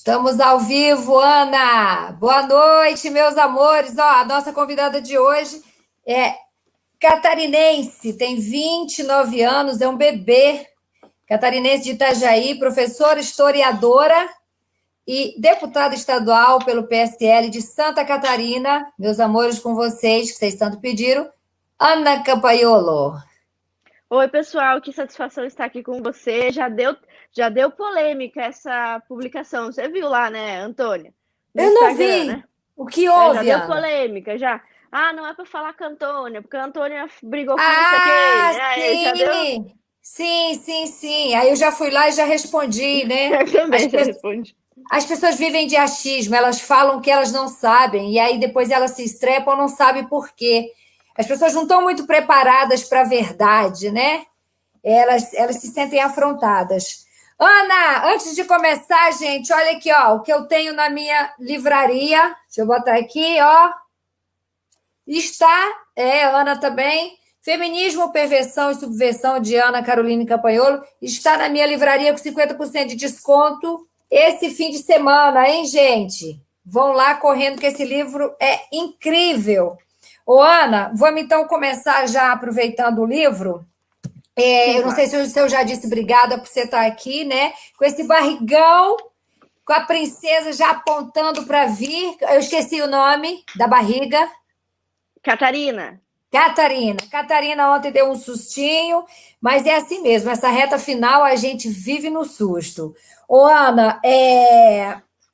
Estamos ao vivo, Ana! Boa noite, meus amores! Ó, a nossa convidada de hoje é catarinense, tem 29 anos, é um bebê, catarinense de Itajaí, professora, historiadora e deputada estadual pelo PSL de Santa Catarina. Meus amores, com vocês, que vocês tanto pediram, Ana Campaiolo. Oi, pessoal, que satisfação estar aqui com você. Já deu polêmica essa publicação. Você viu lá, né, Antônia? No Eu não Instagram, vi! né? O que Já houve, deu Ana? polêmica, já. Ah, não é para falar com a Antônia, porque a Antônia brigou com não sei Ah, quem. Já deu. sim! Sim. Aí eu já fui lá e já respondi, né? Eu As, também já pe- respondi. as pessoas vivem de achismo, elas falam que elas não sabem, e aí depois elas se estrepam, não sabem por quê. As pessoas não estão muito preparadas para a verdade, né? Elas se sentem afrontadas. Ana, antes de começar, gente, olha aqui, ó, o que eu tenho na minha livraria. Deixa eu botar aqui, ó. Está, Ana também. Feminismo, Perversão e Subversão, de Ana Caroline Campagnolo. Está na minha livraria com 50% de desconto esse fim de semana, hein, gente? Vão lá correndo, que esse livro é incrível. Ô, Ana, vamos então começar já aproveitando o livro. Sim, Eu não claro. sei se eu já disse obrigada por você estar aqui, né? Com esse barrigão, com a princesa já apontando para vir. Eu esqueci o nome da barriga. Catarina. Catarina ontem deu um sustinho, mas é assim mesmo, essa reta final a gente vive no susto. Ô, Ana,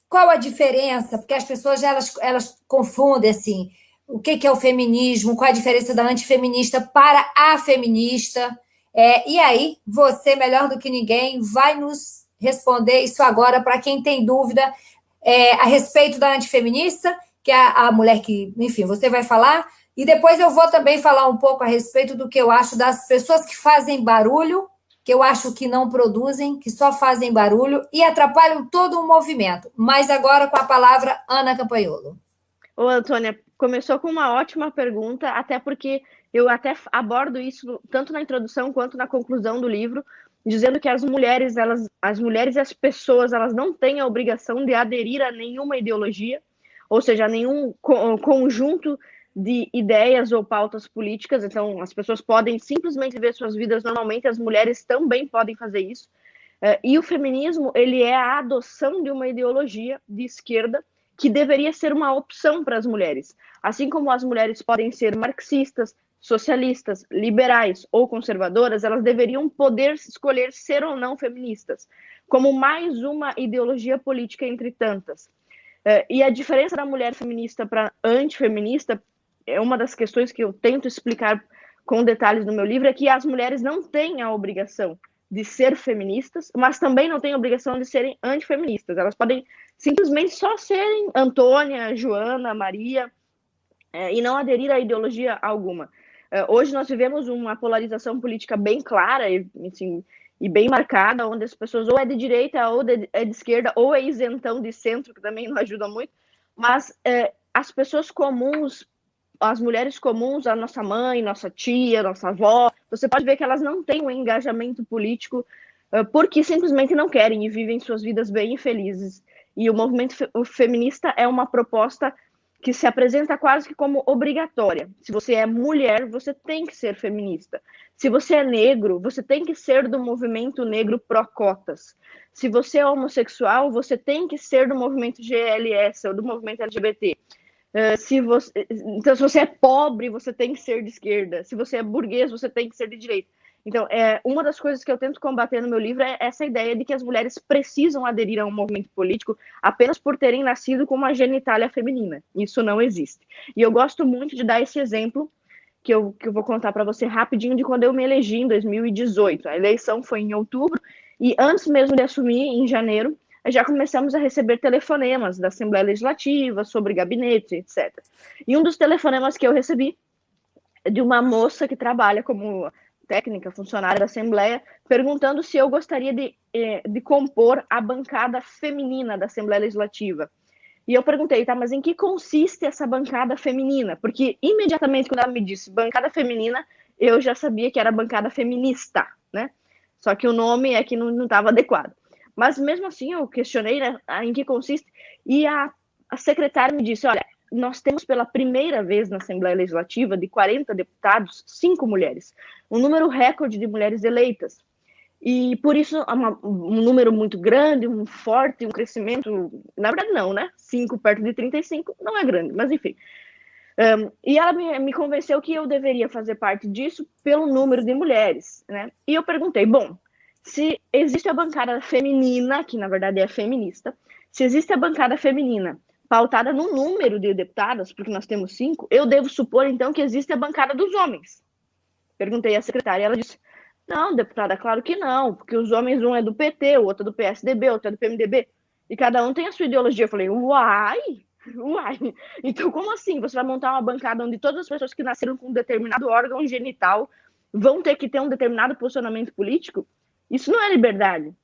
qual a diferença? Porque as pessoas elas confundem assim, o que é o feminismo, qual a diferença da antifeminista para a feminista. E aí, você, melhor do que ninguém, vai nos responder isso agora para quem tem dúvida a respeito da antifeminista, que é a mulher que, enfim, você vai falar. E depois eu vou também falar um pouco a respeito do que eu acho das pessoas que fazem barulho, que eu acho que não produzem, que só fazem barulho e atrapalham todo o movimento. Mas agora com a palavra Ana Campaiolo. Ô, Antônia, começou com uma ótima pergunta, até porque eu até abordo isso tanto na introdução quanto na conclusão do livro, dizendo que as mulheres e as pessoas, elas não têm a obrigação de aderir a nenhuma ideologia, ou seja, a nenhum conjunto de ideias ou pautas políticas. Então, as pessoas podem simplesmente viver suas vidas normalmente, as mulheres também podem fazer isso. E o feminismo, ele é a adoção de uma ideologia de esquerda que deveria ser uma opção para as mulheres. Assim como as mulheres podem ser marxistas, socialistas, liberais ou conservadoras, elas deveriam poder escolher ser ou não feministas, como mais uma ideologia política entre tantas. E a diferença da mulher feminista para antifeminista é uma das questões que eu tento explicar com detalhes no meu livro, é que as mulheres não têm a obrigação de ser feministas, mas também não têm a obrigação de serem antifeministas. Elas podem simplesmente só serem Antônia, Joana, Maria, e não aderir a ideologia alguma. Hoje nós vivemos uma polarização política bem clara e bem marcada, onde as pessoas ou é de direita, ou é de esquerda, ou é isentão de centro, que também não ajuda muito, mas as pessoas comuns, as mulheres comuns, a nossa mãe, nossa tia, nossa avó, você pode ver que elas não têm um engajamento político porque simplesmente não querem e vivem suas vidas bem infelizes. E o movimento feminista é uma proposta que se apresenta quase que como obrigatória. Se você é mulher, você tem que ser feminista. Se você é negro, você tem que ser do movimento negro pró-cotas. Se você é homossexual, você tem que ser do movimento GLS ou do movimento LGBT. Então, se você é pobre, você tem que ser de esquerda. Se você é burguês, você tem que ser de direita. Então, uma das coisas que eu tento combater no meu livro é essa ideia de que as mulheres precisam aderir a um movimento político apenas por terem nascido com uma genitália feminina. Isso não existe. E eu gosto muito de dar esse exemplo, que eu vou contar para você rapidinho, de quando eu me elegi em 2018. A eleição foi em outubro, e antes mesmo de assumir, em janeiro, já começamos a receber telefonemas da Assembleia Legislativa sobre gabinete, etc. E um dos telefonemas que eu recebi é de uma moça que trabalha como técnica, funcionária da Assembleia, perguntando se eu gostaria de compor a bancada feminina da Assembleia Legislativa. E eu perguntei, tá, mas em que consiste essa bancada feminina? Porque imediatamente quando ela me disse bancada feminina, eu já sabia que era bancada feminista, né? Só que o nome é que não estava adequado. Mas mesmo assim eu questionei, né, em que consiste, e a secretária me disse, olha, nós temos pela primeira vez na Assembleia Legislativa, de 40 deputados, 5 mulheres, um número recorde de mulheres eleitas. E por isso um número muito grande, um forte, um crescimento, na verdade não, né? 5 perto de 35 não é grande, mas enfim. E ela me convenceu que eu deveria fazer parte disso pelo número de mulheres, né? E eu perguntei, bom, se existe a bancada feminina, que na verdade é feminista, se existe a bancada feminina pautada no número de deputadas, porque nós temos 5, eu devo supor então que existe a bancada dos homens. Perguntei à secretária, ela disse, não, deputada, claro que não, porque os homens, um é do PT, o outro é do PSDB, o outro é do PMDB, e cada um tem a sua ideologia. Eu falei, uai, então como assim? Você vai montar uma bancada onde todas as pessoas que nasceram com um determinado órgão genital vão ter que ter um determinado posicionamento político? Isso não é liberdade.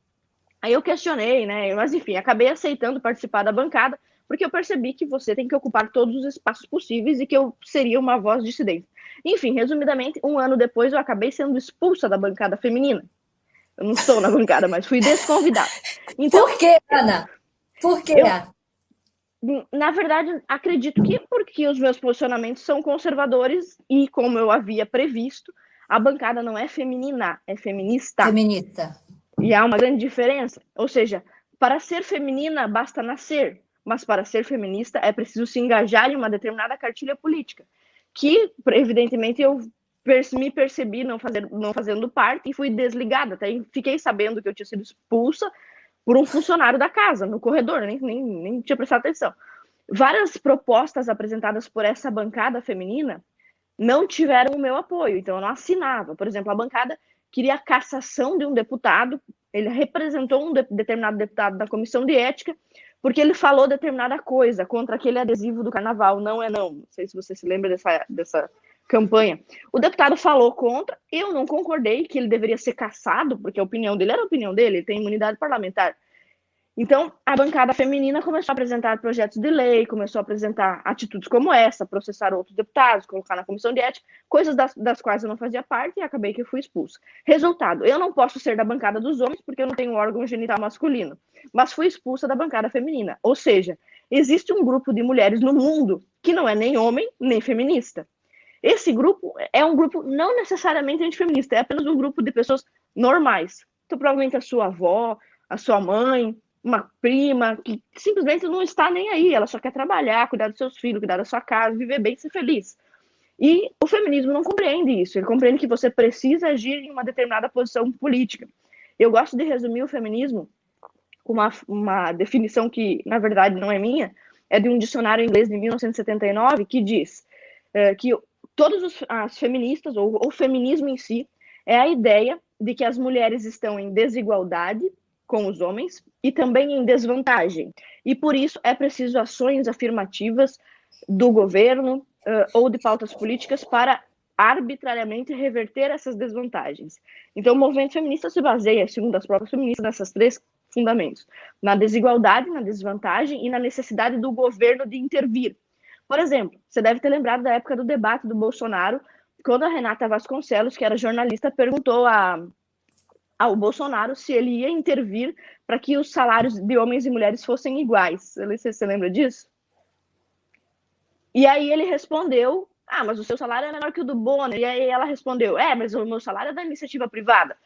Aí eu questionei, né? Mas enfim, acabei aceitando participar da bancada, porque eu percebi que você tem que ocupar todos os espaços possíveis e que eu seria uma voz dissidente. Enfim, resumidamente, um ano depois eu acabei sendo expulsa da bancada feminina. Eu não estou na bancada, mas fui desconvidada. Então, por quê, Ana? Por quê? Na verdade, acredito que porque os meus posicionamentos são conservadores e, como eu havia previsto, a bancada não é feminina, é feminista. Feminista. E há uma grande diferença. Ou seja, para ser feminina basta nascer, mas para ser feminista é preciso se engajar em uma determinada cartilha política, que, evidentemente, eu me percebi não fazendo parte e fui desligada. Até fiquei sabendo que eu tinha sido expulsa por um funcionário da casa, no corredor, nem tinha prestado atenção. Várias propostas apresentadas por essa bancada feminina não tiveram o meu apoio, então eu não assinava. Por exemplo, a bancada queria a cassação de um deputado, ele representou um determinado deputado da comissão de ética, porque ele falou determinada coisa contra aquele adesivo do carnaval, não é não. Não sei se você se lembra dessa campanha. O deputado falou contra, eu não concordei que ele deveria ser cassado, porque a opinião dele era a opinião dele, ele tem imunidade parlamentar. Então, a bancada feminina começou a apresentar projetos de lei, começou a apresentar atitudes como essa, processar outros deputados, colocar na comissão de ética, coisas das quais eu não fazia parte e acabei que fui expulsa. Resultado, eu não posso ser da bancada dos homens porque eu não tenho órgão genital masculino, mas fui expulsa da bancada feminina. Ou seja, existe um grupo de mulheres no mundo que não é nem homem, nem feminista. Esse grupo é um grupo não necessariamente antifeminista, é apenas um grupo de pessoas normais. Então, provavelmente a sua avó, a sua mãe, uma prima que simplesmente não está nem aí, ela só quer trabalhar, cuidar dos seus filhos, cuidar da sua casa, viver bem, ser feliz. E o feminismo não compreende isso, ele compreende que você precisa agir em uma determinada posição política. Eu gosto de resumir o feminismo com uma definição que, na verdade, não é minha, é de um dicionário inglês de 1979, que diz que todas as feministas, ou o feminismo em si, é a ideia de que as mulheres estão em desigualdade com os homens e também em desvantagem. E por isso é preciso ações afirmativas do governo ou de pautas políticas para arbitrariamente reverter essas desvantagens. Então, o movimento feminista se baseia, segundo as próprias feministas, nessas 3 fundamentos: na desigualdade, na desvantagem e na necessidade do governo de intervir. Por exemplo, você deve ter lembrado da época do debate do Bolsonaro, quando a Renata Vasconcelos, que era jornalista, perguntou ao Bolsonaro se ele ia intervir para que os salários de homens e mulheres fossem iguais. Eu não sei se você lembra disso. E aí ele respondeu, mas o seu salário é menor que o do Bonner. E aí ela respondeu, mas o meu salário é da iniciativa privada.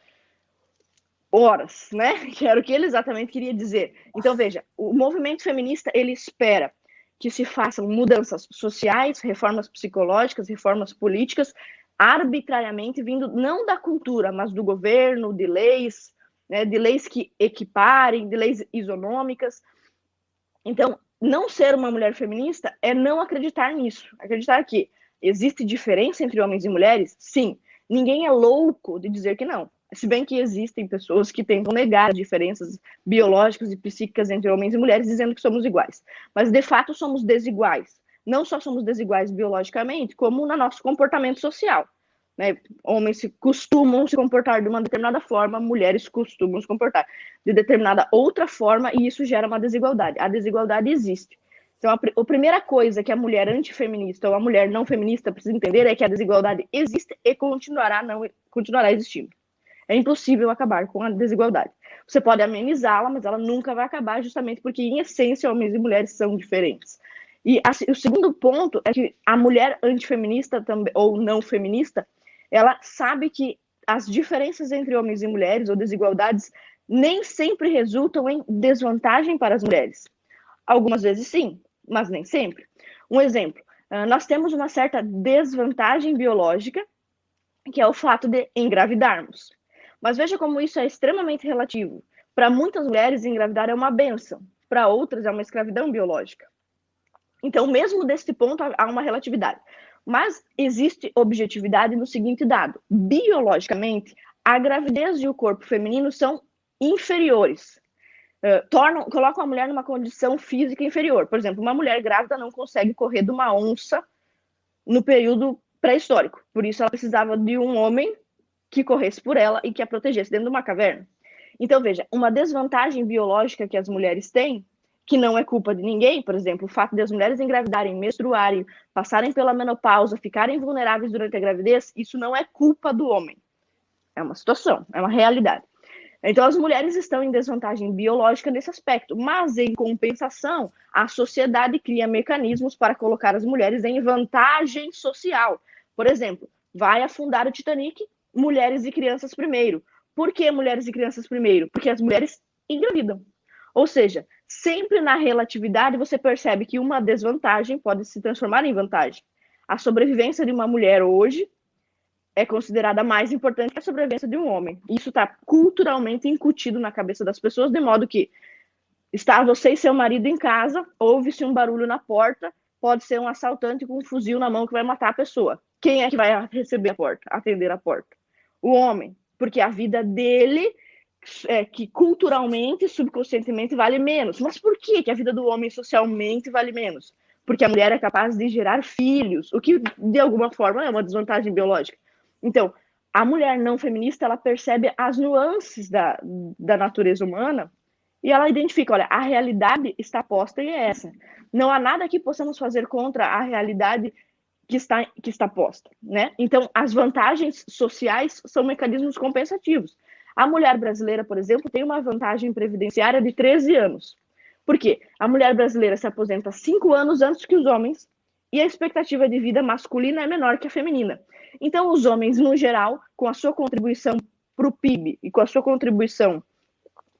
Horas, né? Que era o que ele exatamente queria dizer. Então, veja, o movimento feminista, ele espera que se façam mudanças sociais, reformas psicológicas, reformas políticas, arbitrariamente vindo não da cultura, mas do governo, de leis, né, de leis que equiparem, de leis isonômicas. Então, não ser uma mulher feminista é não acreditar nisso. Acreditar que existe diferença entre homens e mulheres? Sim. Ninguém é louco de dizer que não. Se bem que existem pessoas que tentam negar as diferenças biológicas e psíquicas entre homens e mulheres, dizendo que somos iguais. Mas, de fato, somos desiguais. Não só somos desiguais biologicamente, como no nosso comportamento social. Né? Homens costumam se comportar de uma determinada forma, mulheres costumam se comportar de determinada outra forma, e isso gera uma desigualdade. A desigualdade existe. Então, a primeira coisa que a mulher antifeminista ou a mulher não feminista precisa entender é que a desigualdade existe e continuará existindo. É impossível acabar com a desigualdade. Você pode amenizá-la, mas ela nunca vai acabar, justamente porque, em essência, homens e mulheres são diferentes. E assim, o segundo ponto é que a mulher antifeminista também, ou não feminista, ela sabe que as diferenças entre homens e mulheres, ou desigualdades, nem sempre resultam em desvantagem para as mulheres. Algumas vezes sim, mas nem sempre. Um exemplo, nós temos uma certa desvantagem biológica, que é o fato de engravidarmos. Mas veja como isso é extremamente relativo. Para muitas mulheres, engravidar é uma bênção, para outras é uma escravidão biológica. Então, mesmo desse ponto, há uma relatividade. Mas existe objetividade no seguinte dado: biologicamente, a gravidez e o corpo feminino são inferiores. Colocam a mulher numa condição física inferior. Por exemplo, uma mulher grávida não consegue correr de uma onça no período pré-histórico. Por isso, ela precisava de um homem que corresse por ela e que a protegesse dentro de uma caverna. Então, veja, uma desvantagem biológica que as mulheres têm, que não é culpa de ninguém, por exemplo, o fato de as mulheres engravidarem, menstruarem, passarem pela menopausa, ficarem vulneráveis durante a gravidez, isso não é culpa do homem. É uma situação, é uma realidade. Então, as mulheres estão em desvantagem biológica nesse aspecto, mas, em compensação, a sociedade cria mecanismos para colocar as mulheres em vantagem social. Por exemplo, vai afundar o Titanic, mulheres e crianças primeiro. Por que mulheres e crianças primeiro? Porque as mulheres engravidam. Ou seja, sempre na relatividade você percebe que uma desvantagem pode se transformar em vantagem. A sobrevivência de uma mulher hoje é considerada mais importante que a sobrevivência de um homem. Isso está culturalmente incutido na cabeça das pessoas, de modo que está você e seu marido em casa, ouve-se um barulho na porta, pode ser um assaltante com um fuzil na mão que vai matar a pessoa. Quem é que vai receber a porta, atender a porta? O homem, porque a vida dele, que culturalmente, subconscientemente, vale menos. Mas por que a vida do homem socialmente vale menos? Porque a mulher é capaz de gerar filhos, o que, de alguma forma, é uma desvantagem biológica. Então, a mulher não feminista, ela percebe as nuances da natureza humana e ela identifica, olha, a realidade está posta e é essa. Não há nada que possamos fazer contra a realidade que está posta, né? Então, as vantagens sociais são mecanismos compensativos. A mulher brasileira, por exemplo, tem uma vantagem previdenciária de 13 anos. Por quê? A mulher brasileira se aposenta 5 anos antes que os homens e a expectativa de vida masculina é menor que a feminina. Então, os homens, no geral, com a sua contribuição para o PIB e com a sua contribuição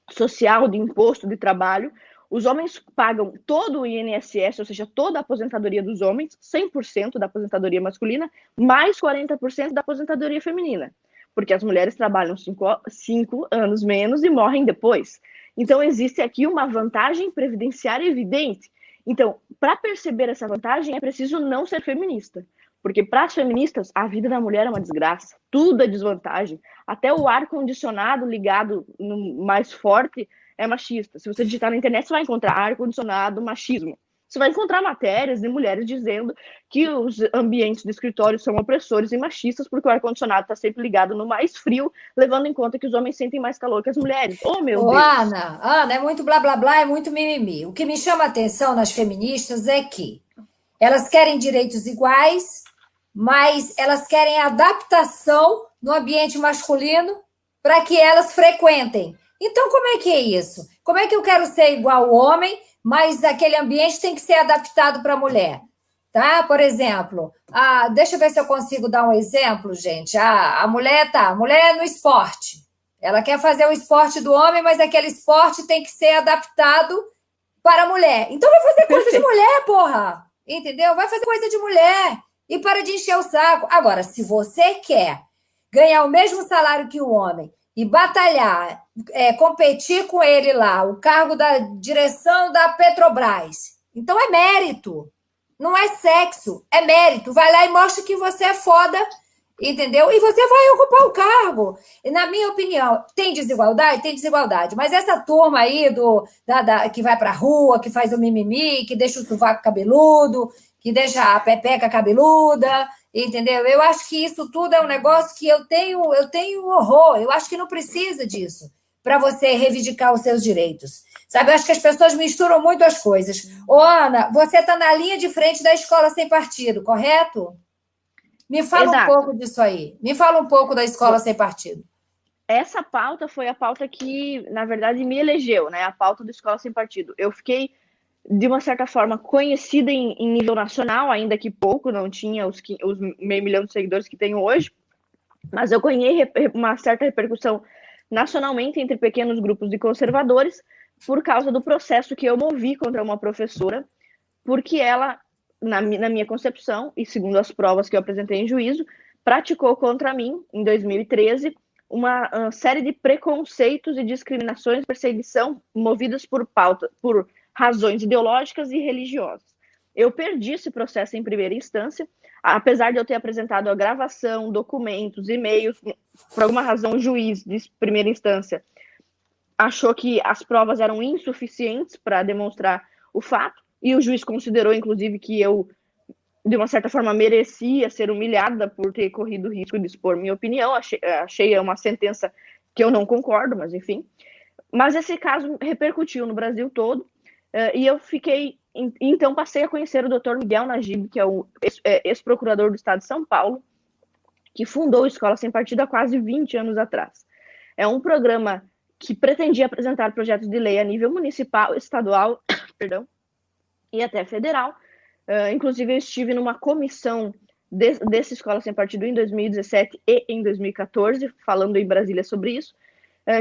social de imposto de trabalho, os homens pagam todo o INSS, ou seja, toda a aposentadoria dos homens, 100% da aposentadoria masculina, mais 40% da aposentadoria feminina. Porque as mulheres trabalham 5 anos menos e morrem depois. Então, existe aqui uma vantagem previdenciária evidente. Então, para perceber essa vantagem, é preciso não ser feminista. Porque para as feministas, a vida da mulher é uma desgraça. Tudo é desvantagem. Até o ar-condicionado ligado mais forte é machista. Se você digitar na internet, você vai encontrar ar-condicionado, machismo. Você vai encontrar matérias de mulheres dizendo que os ambientes de escritório são opressores e machistas porque o ar-condicionado está sempre ligado no mais frio, levando em conta que os homens sentem mais calor que as mulheres. Oh, meu Deus! Ana, é muito blá, blá, blá, é muito mimimi. O que me chama a atenção nas feministas é que elas querem direitos iguais, mas elas querem adaptação no ambiente masculino para que elas frequentem. Então, como é que é isso? Como é que eu quero ser igual ao homem, mas aquele ambiente tem que ser adaptado para a mulher? Tá? Por exemplo, deixa eu ver se eu consigo dar um exemplo, gente. A mulher é no esporte. Ela quer fazer o esporte do homem, mas aquele esporte tem que ser adaptado para a mulher. Então vai fazer coisa de mulher, porra! Entendeu? Vai fazer coisa de mulher. E para de encher o saco. Agora, se você quer ganhar o mesmo salário que o homem e batalhar, competir com ele lá, o cargo da direção da Petrobras, então é mérito. Não é sexo, é mérito. Vai lá e mostra que você é foda, entendeu? E você vai ocupar o cargo. E, na minha opinião, tem desigualdade? Tem desigualdade. Mas essa turma aí que vai pra rua, que faz o mimimi, que deixa o sovaco cabeludo, que deixa a pepeca cabeluda, entendeu? Eu acho que isso tudo é um negócio que eu tenho horror. Eu acho que não precisa disso para você reivindicar os seus direitos. Sabe, eu acho que as pessoas misturam muito as coisas. Ô, Ana, você está na linha de frente da escola sem partido, correto? Me fala um pouco disso aí. Me fala um pouco da escola sem partido. essa pauta foi a pauta que, na verdade, me elegeu, né? A pauta do Escola Sem Partido. Eu fiquei, de uma certa forma, conhecida em nível nacional, ainda que pouco, não tinha os 500 mil de seguidores que tenho hoje, mas eu ganhei uma certa repercussão nacionalmente entre pequenos grupos de conservadores por causa do processo que eu movi contra uma professora, porque ela, na minha concepção, e segundo as provas que eu apresentei em juízo, praticou contra mim, em 2013, uma série de preconceitos e discriminações e perseguição movidas por razões ideológicas e religiosas. Eu perdi esse processo em primeira instância, apesar de eu ter apresentado a gravação, documentos, e-mails, por alguma razão o juiz de primeira instância achou que as provas eram insuficientes para demonstrar o fato, e o juiz considerou, inclusive, que eu, de uma certa forma, merecia ser humilhada por ter corrido o risco de expor minha opinião. Achei uma sentença que eu não concordo, mas enfim. Mas esse caso repercutiu no Brasil todo, e eu fiquei... Então, passei a conhecer o Dr. Miguel Najib, que é o ex-procurador do Estado de São Paulo, que fundou a Escola Sem Partido há quase 20 anos atrás. É um programa que pretendia apresentar projetos de lei a nível municipal, estadual, perdão, e até federal. Inclusive, eu estive numa comissão dessa Escola Sem Partido em 2017 e em 2014, falando em Brasília sobre isso,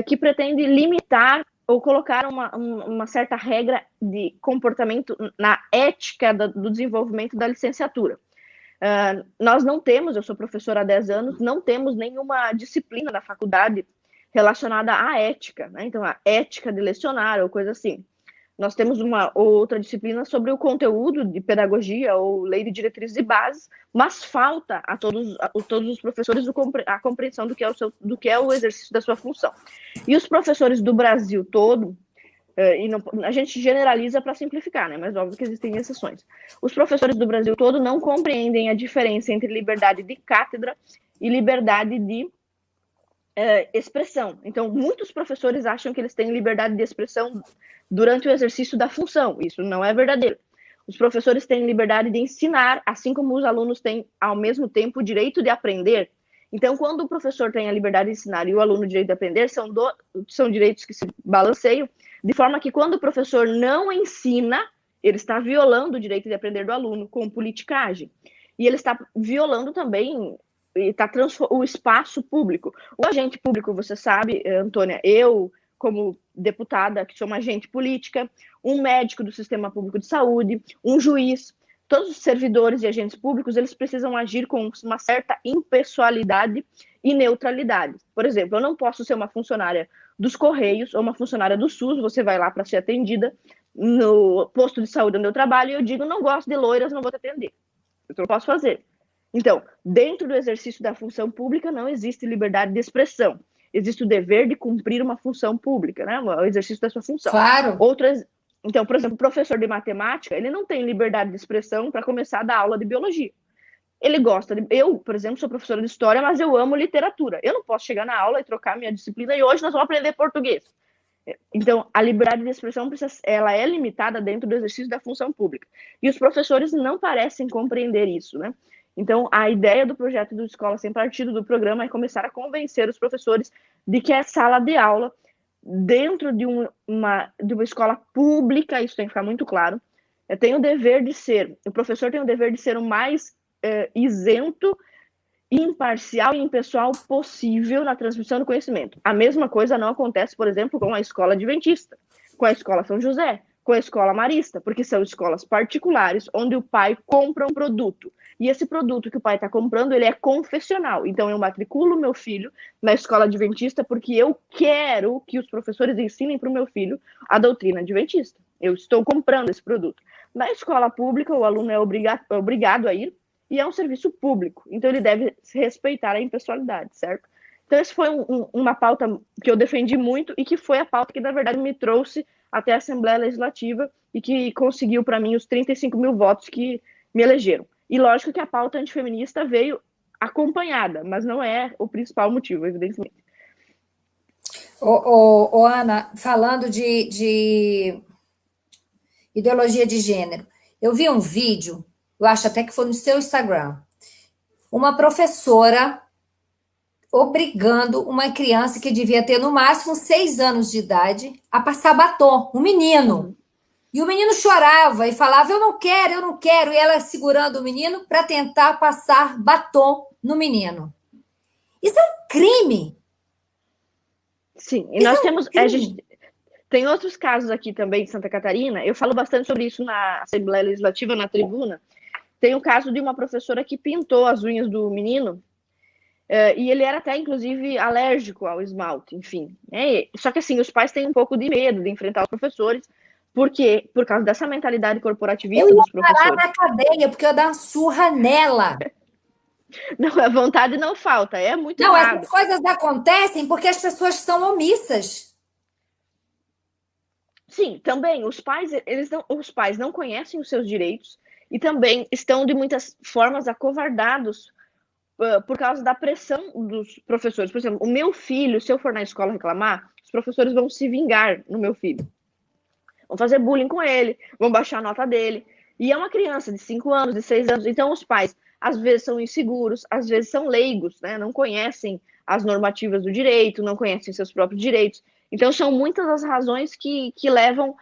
que pretende limitar ou colocar uma certa regra de comportamento na ética do desenvolvimento da licenciatura. Nós não temos, eu sou professora há 10 anos, não temos nenhuma disciplina na faculdade relacionada à ética, né? Então, a ética de lecionar ou coisa assim. Nós temos uma outra disciplina sobre o conteúdo de pedagogia ou lei de diretrizes e bases, mas falta a todos os professores a compreensão do que é o exercício da sua função. E os professores do Brasil todo, e não, a gente generaliza para simplificar, né? Mas óbvio que existem exceções. Os professores do Brasil todo não compreendem a diferença entre liberdade de cátedra e liberdade de expressão. Então, muitos professores acham que eles têm liberdade de expressão durante o exercício da função. Isso não é verdadeiro. Os professores têm liberdade de ensinar, assim como os alunos têm, ao mesmo tempo, o direito de aprender. Então, quando o professor tem a liberdade de ensinar e o aluno o direito de aprender, são direitos que se balanceiam, de forma que quando o professor não ensina, ele está violando o direito de aprender do aluno com politicagem. E ele está violando também o espaço público. O agente público, você sabe, Antônia, eu, como deputada, que sou uma agente política, um médico do sistema público de saúde, um juiz, todos os servidores e agentes públicos, eles precisam agir com uma certa impessoalidade e neutralidade. Por exemplo, eu não posso ser uma funcionária dos Correios ou uma funcionária do SUS, você vai lá para ser atendida no posto de saúde onde eu trabalho e eu digo, não gosto de loiras, não vou te atender. Eu não posso fazer. Então, dentro do exercício da função pública, não existe liberdade de expressão. Existe o dever de cumprir uma função pública, né? O exercício da sua função. Claro. Então, por exemplo, o professor de matemática, ele não tem liberdade de expressão para começar a dar aula de biologia. Ele gosta eu, por exemplo, sou professora de história, mas eu amo literatura. Eu não posso chegar na aula e trocar minha disciplina e hoje nós vamos aprender português. Então, a liberdade de expressão ela é limitada dentro do exercício da função pública. E os professores não parecem compreender isso, né? Então, a ideia do projeto do Escola Sem Partido, do programa, é começar a convencer os professores de que a sala de aula, dentro de uma escola pública, isso tem que ficar muito claro, o professor tem o dever de ser o mais isento, imparcial e impessoal possível na transmissão do conhecimento. A mesma coisa não acontece, por exemplo, com a escola adventista, com a escola São José, com a escola marista, porque são escolas particulares onde o pai compra um produto. E esse produto que o pai está comprando, ele é confessional. Então, eu matriculo meu filho na escola adventista porque eu quero que os professores ensinem para o meu filho a doutrina adventista. Eu estou comprando esse produto. Na escola pública, o aluno é obrigado a ir e é um serviço público. Então, ele deve respeitar a impessoalidade, certo? Então, essa foi uma pauta que eu defendi muito e que foi a pauta que, na verdade, me trouxe até a Assembleia Legislativa e que conseguiu para mim os 35 mil votos que me elegeram. E lógico que a pauta antifeminista veio acompanhada, mas não é o principal motivo, evidentemente. Ana, falando de ideologia de gênero, eu vi um vídeo, eu acho até que foi no seu Instagram, uma professora obrigando uma criança que devia ter no máximo 6 anos de idade a passar batom, um menino. E o menino chorava e falava, eu não quero, e ela segurando o menino para tentar passar batom no menino. Isso é um crime. Sim, e Isso nós é um temos. A crime. gente tem outros casos aqui também em Santa Catarina. Eu falo bastante sobre isso na Assembleia Legislativa, na tribuna. Tem o caso de uma professora que pintou as unhas do menino, e ele era até, inclusive, alérgico ao esmalte, enfim. Só que, assim, os pais têm um pouco de medo de enfrentar os professores, porque por causa dessa mentalidade Eu corporativista ia dos parar professores. na cadeia, porque eu ia dar uma surra nela. Não, a vontade não falta, é muito Não, essas errado. coisas acontecem porque as pessoas são omissas. Sim, também os pais não conhecem os seus direitos e também estão de muitas formas acovardados por causa da pressão dos professores. Por exemplo, o meu filho, se eu for na escola reclamar, os professores vão se vingar no meu filho. Vão fazer bullying com ele, vão baixar a nota dele. E é uma criança de 5 anos, de 6 anos. Então, os pais, às vezes, são inseguros, às vezes, são leigos, né? Não conhecem as normativas do direito, não conhecem seus próprios direitos. Então, são muitas as razões que levam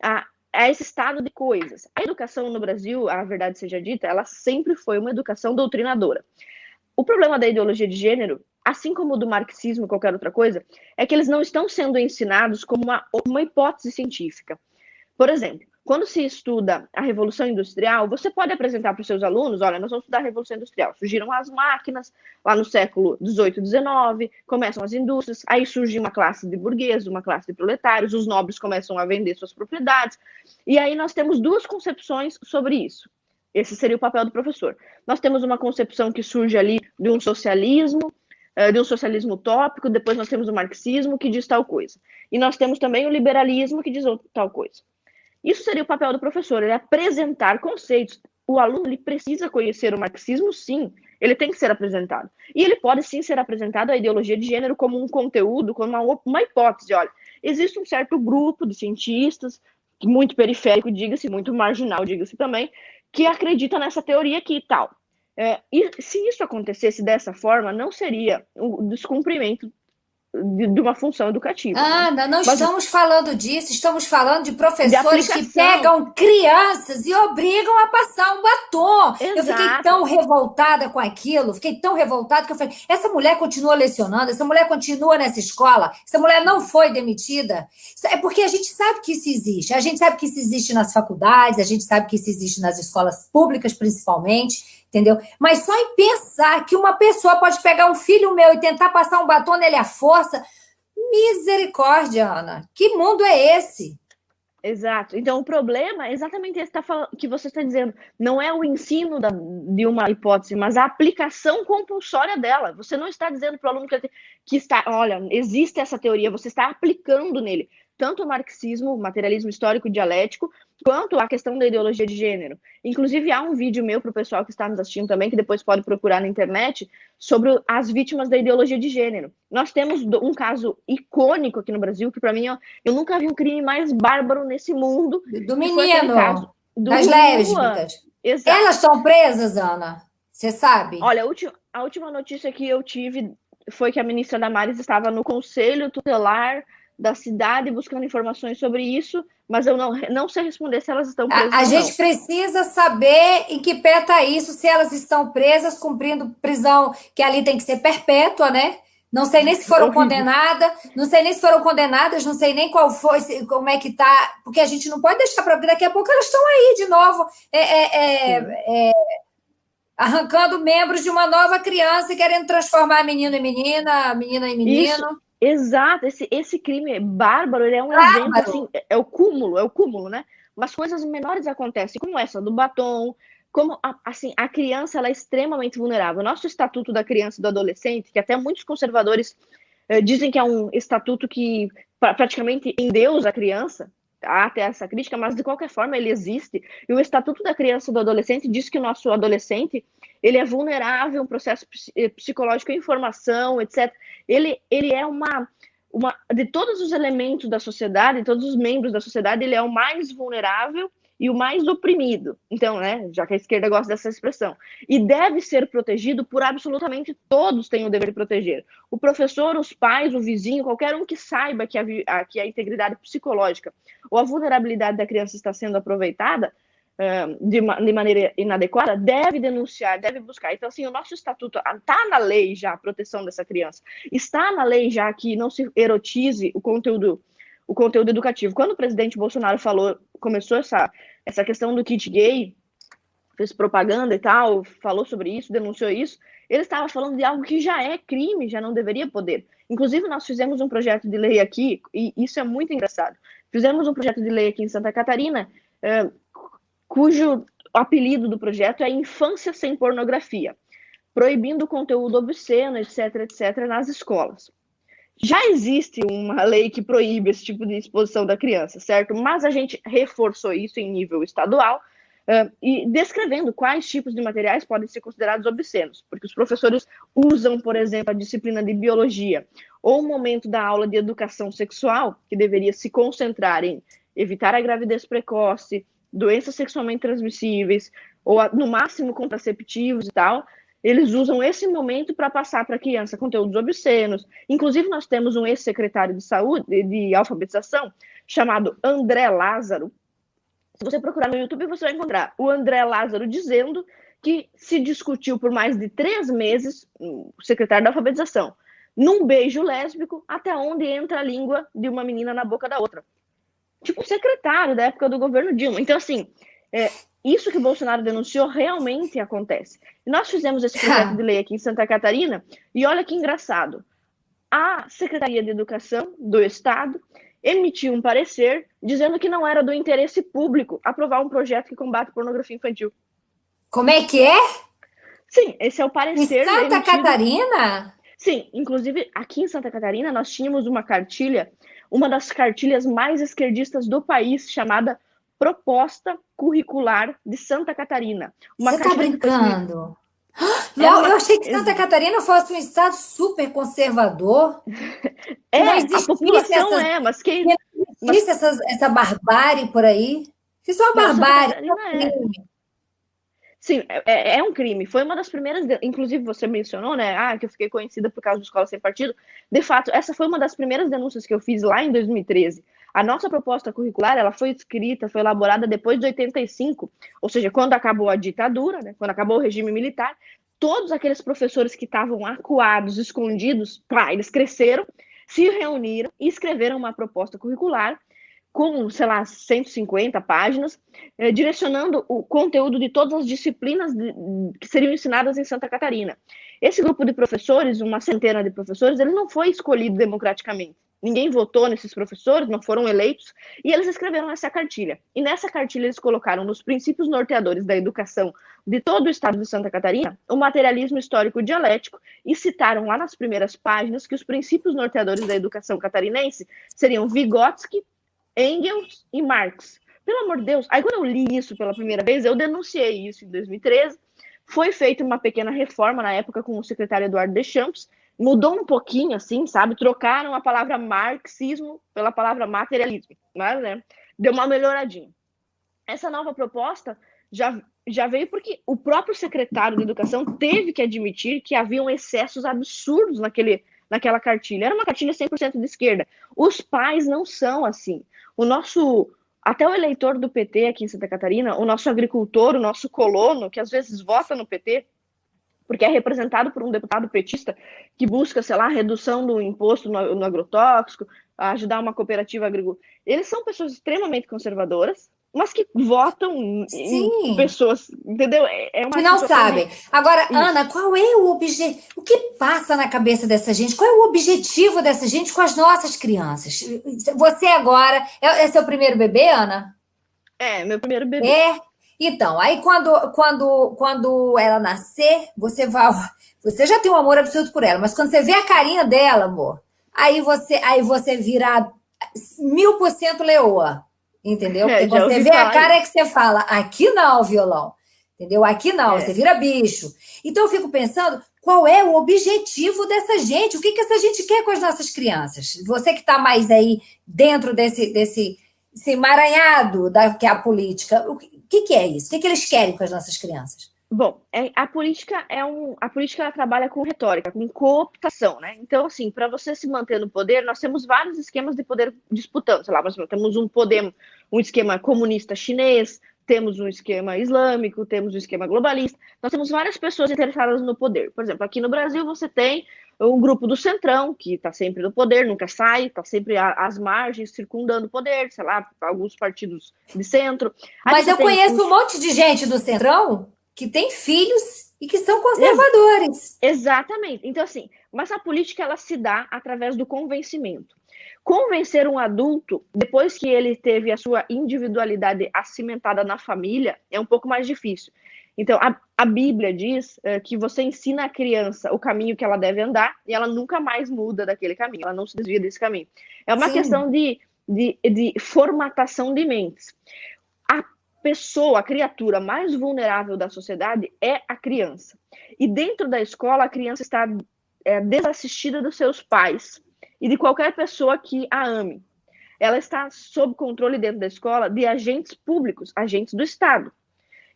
a esse estado de coisas. A educação no Brasil, a verdade seja dita, ela sempre foi uma educação doutrinadora. O problema da ideologia de gênero, assim como o do marxismo e qualquer outra coisa, é que eles não estão sendo ensinados como uma hipótese científica. Por exemplo, quando se estuda a Revolução Industrial, você pode apresentar para os seus alunos, olha, nós vamos estudar a Revolução Industrial. Surgiram as máquinas lá no século XVIII, XIX, começam as indústrias, aí surge uma classe de burgueses, uma classe de proletários, os nobres começam a vender suas propriedades, e aí nós temos duas concepções sobre isso. Esse seria o papel do professor. Nós temos uma concepção que surge ali de um socialismo utópico, depois nós temos o marxismo que diz tal coisa. E nós temos também o liberalismo que diz tal coisa. Isso seria o papel do professor, ele apresentar conceitos. O aluno ele precisa conhecer o marxismo, sim, ele tem que ser apresentado. E ele pode sim ser apresentado a ideologia de gênero como um conteúdo, como uma hipótese. Olha, existe um certo grupo de cientistas, muito periférico, diga-se, muito marginal, diga-se também, que acredita nessa teoria aqui e tal. E se isso acontecesse dessa forma, não seria um descumprimento de uma função educativa. Ana, não Mas estamos falando disso, estamos falando de de professores que aplicação. pegam crianças e obrigam a passar um batom. Eu fiquei Exato. tão revoltada com aquilo, fiquei tão revoltada que eu falei: essa mulher continua lecionando, essa mulher continua nessa escola, essa mulher não foi demitida. É porque a gente sabe que isso existe, a gente sabe que isso existe nas faculdades, a gente sabe que isso existe nas escolas públicas, principalmente. Entendeu? Mas só em pensar que uma pessoa pode pegar um filho meu e tentar passar um batom nele à força. Misericórdia, Ana. Que mundo é esse? Exato. Então, o problema é exatamente esse que você está dizendo. Não é o ensino de uma hipótese, mas a aplicação compulsória dela. Você não está dizendo para o aluno que está, olha, existe essa teoria, você está aplicando nele tanto o marxismo, o materialismo histórico dialético, quanto a questão da ideologia de gênero. Inclusive, há um vídeo meu para o pessoal que está nos assistindo também, que depois pode procurar na internet, sobre as vítimas da ideologia de gênero. Nós temos um caso icônico aqui no Brasil, que para mim, eu nunca vi um crime mais bárbaro nesse mundo, Do que foi aquele caso menino, das Luan. lésbicas. Exato. Elas estão presas, Ana? Você sabe? Olha, a última notícia que eu tive foi que a ministra Damares estava no conselho tutelar da cidade buscando informações sobre isso, mas eu não sei responder se elas estão presas A ou gente não. precisa saber em que pé está isso, se elas estão presas, cumprindo prisão, que ali tem que ser perpétua, né? Não sei nem se foram condenadas, não sei nem se foram condenadas, não sei nem qual foi, como é que tá, porque a gente não pode deixar para porque daqui a pouco elas estão aí de novo, arrancando membros de uma nova criança e querendo transformar menino em menina, menina em menino. Isso, exato, esse crime bárbaro, ele é um exemplo, assim, é o cúmulo, né? Mas coisas menores acontecem, como essa do batom, como, assim, a criança, ela é extremamente vulnerável. O nosso Estatuto da Criança e do Adolescente, que até muitos conservadores dizem que é um estatuto que praticamente endeusa a criança, há até essa crítica, mas de qualquer forma ele existe. E o Estatuto da Criança e do Adolescente diz que o nosso adolescente ele é vulnerável a um processo psicológico em formação, etc. Ele é uma de todos os elementos da sociedade, todos os membros da sociedade, ele é o mais vulnerável e o mais oprimido. Então, né, já que a esquerda gosta dessa expressão. E deve ser protegido por absolutamente todos, têm o dever de proteger. O professor, os pais, o vizinho, qualquer um que saiba que a integridade psicológica ou a vulnerabilidade da criança está sendo aproveitada de maneira inadequada, deve denunciar, deve buscar. Então, assim, o nosso estatuto está na lei já a proteção dessa criança. Está na lei já que não se erotize o conteúdo educativo. Quando o presidente Bolsonaro começou essa questão do kit gay, fez propaganda e tal, falou sobre isso, denunciou isso, ele estava falando de algo que já é crime, já não deveria poder. Inclusive, nós fizemos um projeto de lei aqui, e isso é muito engraçado. Fizemos um projeto de lei aqui em Santa Catarina, cujo apelido do projeto é Infância Sem Pornografia, proibindo o conteúdo obsceno, etc., etc., nas escolas. Já existe uma lei que proíbe esse tipo de exposição da criança, certo? Mas a gente reforçou isso em nível estadual, e descrevendo quais tipos de materiais podem ser considerados obscenos, porque os professores usam, por exemplo, a disciplina de biologia, ou o momento da aula de educação sexual, que deveria se concentrar em evitar a gravidez precoce, doenças sexualmente transmissíveis, ou no máximo contraceptivos e tal. Eles usam esse momento para passar para a criança conteúdos obscenos. Inclusive, nós temos um ex-secretário de saúde, de alfabetização, chamado André Lázaro. Se você procurar no YouTube, você vai encontrar o André Lázaro dizendo que se discutiu por mais de 3 meses, o secretário da alfabetização, num beijo lésbico, até onde entra a língua de uma menina na boca da outra. Tipo, o secretário da época do governo Dilma. Então, assim, isso que o Bolsonaro denunciou realmente acontece. E nós fizemos esse projeto de lei aqui em Santa Catarina, e olha que engraçado. A Secretaria de Educação do Estado emitiu um parecer dizendo que não era do interesse público aprovar um projeto que combate pornografia infantil. Como é que é? Sim, esse é o parecer. Em Santa Catarina? Sim, inclusive aqui em Santa Catarina nós tínhamos uma cartilha, uma das cartilhas mais esquerdistas do país, chamada Proposta Curricular de Santa Catarina. Você está brincando? Eu achei que Santa Catarina fosse um estado super conservador. A população mas quem... Não existe essa barbárie por aí. Isso é uma barbárie. Sim, é um crime. Foi uma das primeiras, inclusive você mencionou, né? Que eu fiquei conhecida por causa de Escola Sem Partido. De fato, essa foi uma das primeiras denúncias que eu fiz lá em 2013. A nossa proposta curricular, ela foi escrita, foi elaborada depois de 85, ou seja, quando acabou a ditadura, né? Quando acabou o regime militar. Todos aqueles professores que estavam acuados, escondidos, eles cresceram, se reuniram e escreveram uma proposta curricular com, 150 páginas, direcionando o conteúdo de todas as disciplinas que seriam ensinadas em Santa Catarina. Esse grupo de professores, uma centena de professores, ele não foi escolhido democraticamente. Ninguém votou nesses professores, não foram eleitos, e eles escreveram essa cartilha. E nessa cartilha eles colocaram nos princípios norteadores da educação de todo o estado de Santa Catarina o materialismo histórico dialético, e citaram lá nas primeiras páginas que os princípios norteadores da educação catarinense seriam Vygotsky, Engels e Marx. Pelo amor de Deus, aí quando eu li isso pela primeira vez, eu denunciei isso em 2013, foi feita uma pequena reforma na época com o secretário Eduardo Deschamps, mudou um pouquinho, assim, sabe? Trocaram a palavra marxismo pela palavra materialismo, mas, né, deu uma melhoradinha. Essa nova proposta já veio porque o próprio secretário de Educação teve que admitir que haviam excessos absurdos naquela cartilha. Era uma cartilha 100% de esquerda. Os pais não são assim. Até o eleitor do PT aqui em Santa Catarina, o nosso agricultor, o nosso colono, que às vezes vota no PT, porque é representado por um deputado petista que busca, a redução do imposto no agrotóxico, ajudar uma cooperativa agrícola. Eles são pessoas extremamente conservadoras, mas que votam em pessoas, entendeu? Que não sabem. Agora, isso. Ana, qual é o objetivo? O que passa na cabeça dessa gente? Qual é o objetivo dessa gente com as nossas crianças? Você agora, é seu primeiro bebê, Ana? É, meu primeiro bebê. Então, aí quando ela nascer, você já tem um amor absoluto por ela, mas quando você vê a carinha dela, amor, aí você vira 1000% leoa. Entendeu? Porque quando você vê a cara é que você fala, aqui não, violão. Entendeu? Aqui não, você vira bicho. Então eu fico pensando, qual é o objetivo dessa gente? O que essa gente quer com as nossas crianças? Você que está mais aí dentro desse esse emaranhado que é a política. O que é isso? O que eles querem com as nossas crianças? Bom, a política ela trabalha com retórica, com cooptação, né? Então, assim, para você se manter no poder, nós temos vários esquemas de poder disputando. Sei lá, por exemplo, temos um esquema comunista chinês, temos um esquema islâmico, temos um esquema globalista. Nós temos várias pessoas interessadas no poder. Por exemplo, aqui no Brasil você tem um grupo do Centrão, que está sempre no poder, nunca sai, está sempre às margens, circundando o poder, sei lá, alguns partidos de centro. Mas eu conheço um monte de gente do Centrão que tem filhos e que são conservadores. Exatamente. Então, assim, mas a política ela se dá através do convencimento. Convencer um adulto, depois que ele teve a sua individualidade acimentada na família, é um pouco mais difícil. Então, a Bíblia diz que você ensina a criança o caminho que ela deve andar e ela nunca mais muda daquele caminho, ela não se desvia desse caminho. É uma questão de formatação de mentes. A criatura mais vulnerável da sociedade é a criança. E dentro da escola, a criança está desassistida dos seus pais e de qualquer pessoa que a ame. Ela está sob controle dentro da escola de agentes públicos, agentes do Estado,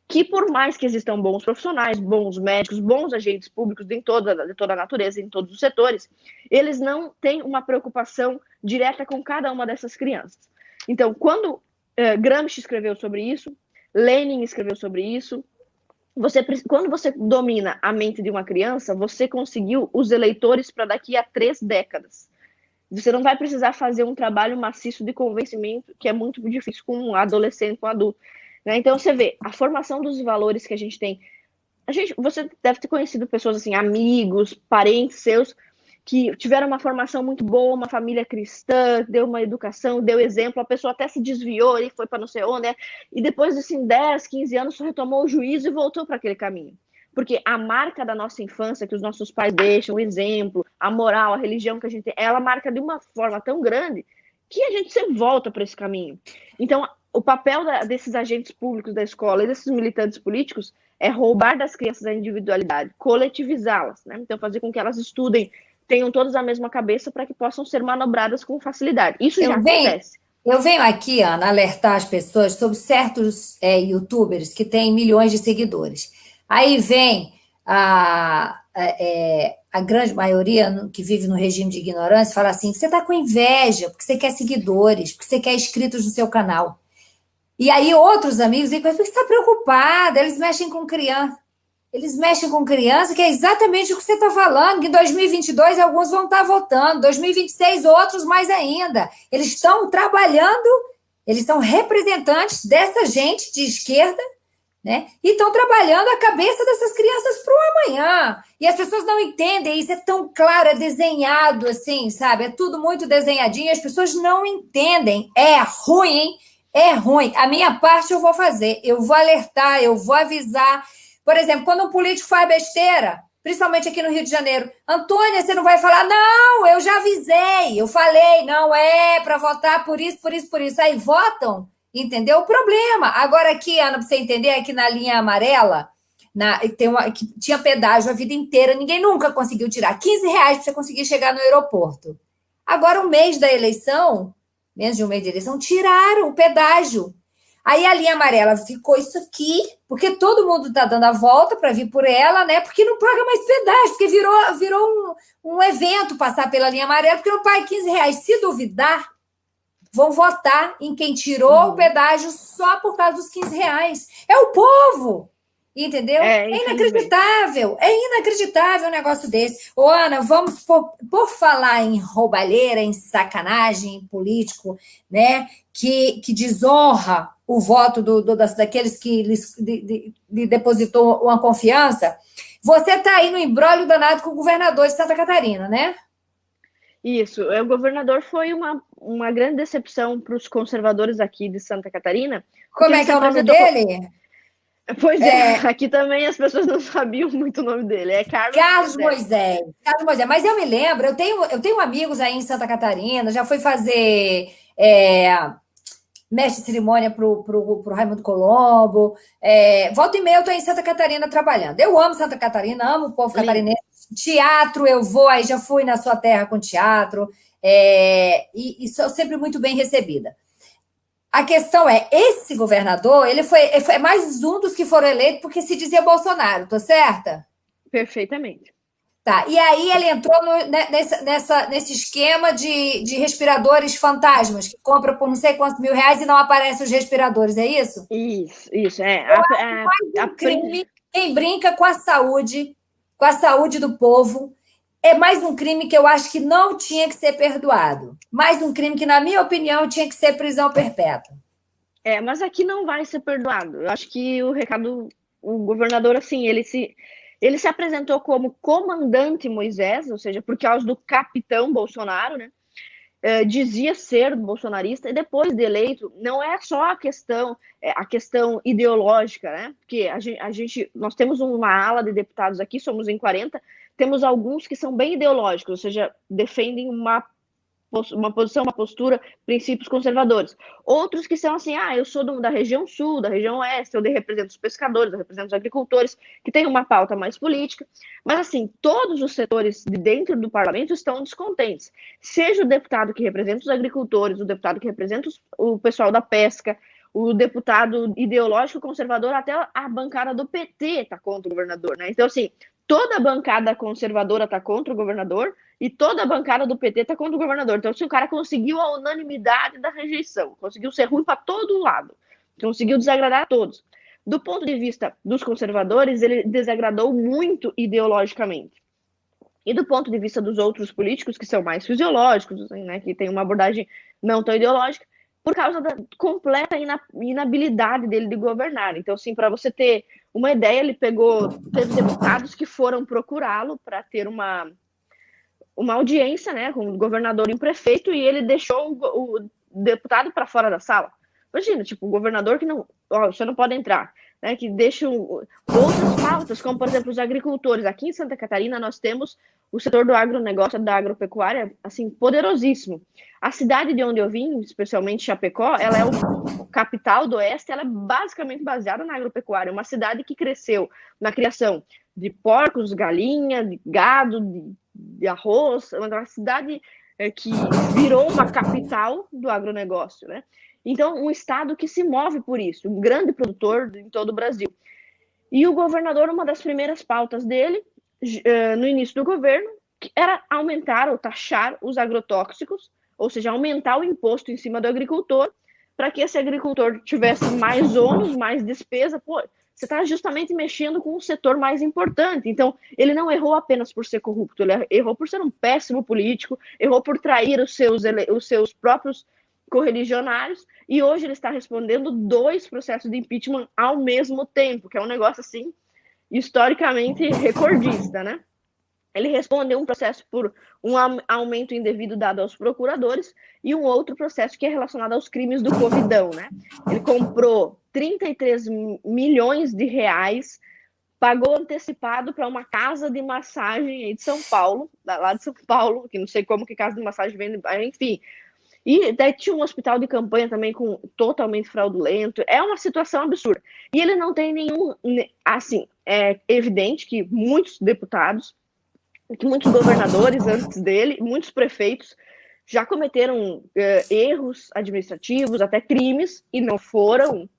que por mais que existam bons profissionais, bons médicos, bons agentes públicos de toda a natureza, em todos os setores, eles não têm uma preocupação direta com cada uma dessas crianças. Então, quando Gramsci escreveu sobre isso, Lenin escreveu sobre isso. Quando você domina a mente de uma criança, você conseguiu os eleitores para daqui a 3 décadas. Você não vai precisar fazer um trabalho maciço de convencimento, que é muito difícil com um adolescente, com um adulto. Né? Então, você vê, a formação dos valores que a gente tem. Você deve ter conhecido pessoas assim, amigos, parentes seus, que tiveram uma formação muito boa, uma família cristã, deu uma educação, deu exemplo, a pessoa até se desviou e foi para não sei onde, né? E depois, assim, 10, 15 anos, retomou o juízo e voltou para aquele caminho. Porque a marca da nossa infância, que os nossos pais deixam, o exemplo, a moral, a religião que a gente tem, ela marca de uma forma tão grande que a gente sempre volta para esse caminho. Então, o papel desses agentes públicos da escola e desses militantes políticos é roubar das crianças a individualidade, coletivizá-las, né? Então, fazer com que elas estudem, tenham todas a mesma cabeça para que possam ser manobradas com facilidade. Isso já acontece. Eu venho aqui, Ana, alertar as pessoas sobre certos youtubers que têm milhões de seguidores. Aí vem a grande maioria que vive no regime de ignorância e fala assim, você está com inveja porque você quer seguidores, porque você quer inscritos no seu canal. E aí outros amigos dizem, por que você está preocupada? Eles mexem com criança. Eles mexem com criança, que é exatamente o que você está falando, que em 2022 alguns vão estar votando, 2026 outros mais ainda. Eles estão trabalhando, eles são representantes dessa gente de esquerda, né? E estão trabalhando a cabeça dessas crianças para o amanhã. E as pessoas não entendem, isso é tão claro, é desenhado assim, sabe? É tudo muito desenhadinho, as pessoas não entendem. É ruim, hein? É ruim. A minha parte eu vou fazer, eu vou alertar, eu vou avisar. Por exemplo, quando um político faz besteira, principalmente aqui no Rio de Janeiro, Antônia, você não vai falar, não, eu já avisei, eu falei, não é para votar por isso, por isso, por isso. Aí votam, entendeu? O problema. Agora aqui, Ana, para você entender, aqui na linha amarela, que tinha pedágio a vida inteira, ninguém nunca conseguiu tirar. R$15 para você conseguir chegar no aeroporto. Agora, o mês da eleição, menos de um mês de eleição, tiraram o pedágio. Aí a linha amarela ficou isso aqui, porque todo mundo está dando a volta para vir por ela, né? Porque não paga mais pedágio, porque virou um evento passar pela linha amarela, porque não paga R$15. Se duvidar, vão votar em quem tirou o pedágio só por causa dos R$15. É o povo, entendeu? É inacreditável um negócio desse. Ô, Ana, vamos, por falar em roubalheira, em sacanagem, em político, né? Que desonra o voto daqueles que lhe depositou uma confiança. Você está aí no imbróglio danado com o governador de Santa Catarina, né? Isso. O governador foi uma grande decepção para os conservadores aqui de Santa Catarina. Como é que é o nome dele? Pois é, aqui também as pessoas não sabiam muito o nome dele. É Carlos Moisés. Carlos Moisés. Mas eu me lembro, eu tenho amigos aí em Santa Catarina, já fui fazer mestre de cerimônia para o Raimundo Colombo. Volta e meia eu estou em Santa Catarina trabalhando. Eu amo Santa Catarina, amo o povo catarinense. Teatro, eu vou, aí já fui na sua terra com teatro, e sou sempre muito bem recebida. A questão é, esse governador, ele foi mais um dos que foram eleitos porque se dizia Bolsonaro, tô certa? Perfeitamente. Tá, e aí ele entrou nesse esquema de respiradores fantasmas, que compra por não sei quantos mil reais e não aparecem os respiradores, é isso? Isso, é. Um crime, quem brinca com a saúde do povo, é mais um crime que eu acho que não tinha que ser perdoado. Mais um crime que, na minha opinião, tinha que ser prisão perpétua. Mas aqui não vai ser perdoado. Eu acho que o recado, o governador, assim, ele se apresentou como comandante Moisés, ou seja, por causa do capitão Bolsonaro, né? Dizia ser bolsonarista, e depois de eleito, não é só a questão ideológica, né? Porque nós temos uma ala de deputados aqui, somos em 40, temos alguns que são bem ideológicos, ou seja, defendem uma posição, uma postura, princípios conservadores. Outros que são assim, eu sou da região sul, da região oeste, eu represento os pescadores, eu represento os agricultores, que tem uma pauta mais política. Mas, assim, todos os setores de dentro do parlamento estão descontentes. Seja o deputado que representa os agricultores, o deputado que representa o pessoal da pesca, o deputado ideológico conservador, até a bancada do PT está contra o governador, né? Então, assim, toda a bancada conservadora está contra o governador, e toda a bancada do PT está contra o governador. Então, se o cara conseguiu a unanimidade da rejeição, conseguiu ser ruim para todo lado, conseguiu desagradar a todos. Do ponto de vista dos conservadores, ele desagradou muito ideologicamente. E do ponto de vista dos outros políticos, que são mais fisiológicos, né, que tem uma abordagem não tão ideológica, por causa da completa inabilidade dele de governar. Então, assim, para você ter uma ideia, teve deputados que foram procurá-lo para ter uma audiência, né, com o governador e o prefeito, e ele deixou o deputado para fora da sala. Imagina, tipo, o governador que não, você não pode entrar, né, que deixa outras pautas, como, por exemplo, os agricultores. Aqui em Santa Catarina, nós temos o setor do agronegócio, da agropecuária, assim, poderosíssimo. A cidade de onde eu vim, especialmente Chapecó, ela é o capital do oeste, ela é basicamente baseada na agropecuária, uma cidade que cresceu na criação de porcos, galinha, de gado, de arroz, uma cidade que virou uma capital do agronegócio, né? Então, um estado que se move por isso, um grande produtor em todo o Brasil. E o governador, uma das primeiras pautas dele, no início do governo, era aumentar ou taxar os agrotóxicos, ou seja, aumentar o imposto em cima do agricultor, para que esse agricultor tivesse mais ônus, mais despesa. Pô, você está justamente mexendo com o setor mais importante. Então, ele não errou apenas por ser corrupto, ele errou por ser um péssimo político, errou por trair os seus próprios correligionários, e hoje ele está respondendo 2 processos de impeachment ao mesmo tempo, que é um negócio, assim, historicamente recordista, né? Ele respondeu um processo por um aumento indevido dado aos procuradores e um outro processo que é relacionado aos crimes do Covidão, né? Ele comprou 33 milhões de reais, pagou antecipado para uma casa de massagem aí de São Paulo, lá de São Paulo, que não sei como que casa de massagem vende, enfim. E daí tinha um hospital de campanha também totalmente fraudulento. É uma situação absurda. E ele não tem nenhum... Assim, é evidente que muitos deputados, que muitos governadores antes dele, muitos prefeitos já cometeram erros administrativos, até crimes, e não foram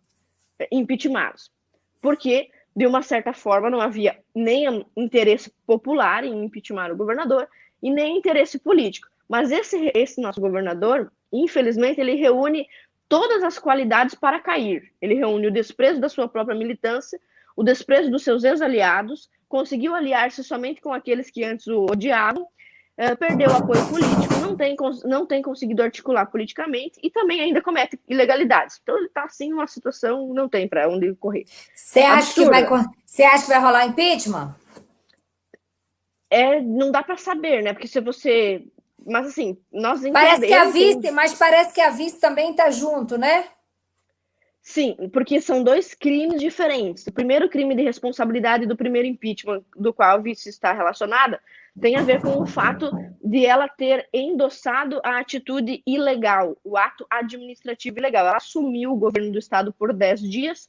impeachmentados. Porque, de uma certa forma, não havia nem interesse popular em impeachment o governador e nem interesse político. Mas esse nosso governador, infelizmente, ele reúne todas as qualidades para cair. Ele reúne o desprezo da sua própria militância, o desprezo dos seus ex-aliados, conseguiu aliar-se somente com aqueles que antes o odiavam, perdeu apoio político, não tem conseguido articular politicamente e também ainda comete ilegalidades. Então ele está assim numa situação, não tem para onde correr. Você acha que vai rolar impeachment? Não dá para saber, né? Porque se você... Mas assim, nós entendemos... Parece que a vice também está junto, né? Sim, porque são 2 crimes diferentes. O primeiro crime de responsabilidade do primeiro impeachment, do qual a vice está relacionada, tem a ver com o fato de ela ter endossado a atitude ilegal, o ato administrativo ilegal. Ela assumiu o governo do estado por 10 dias.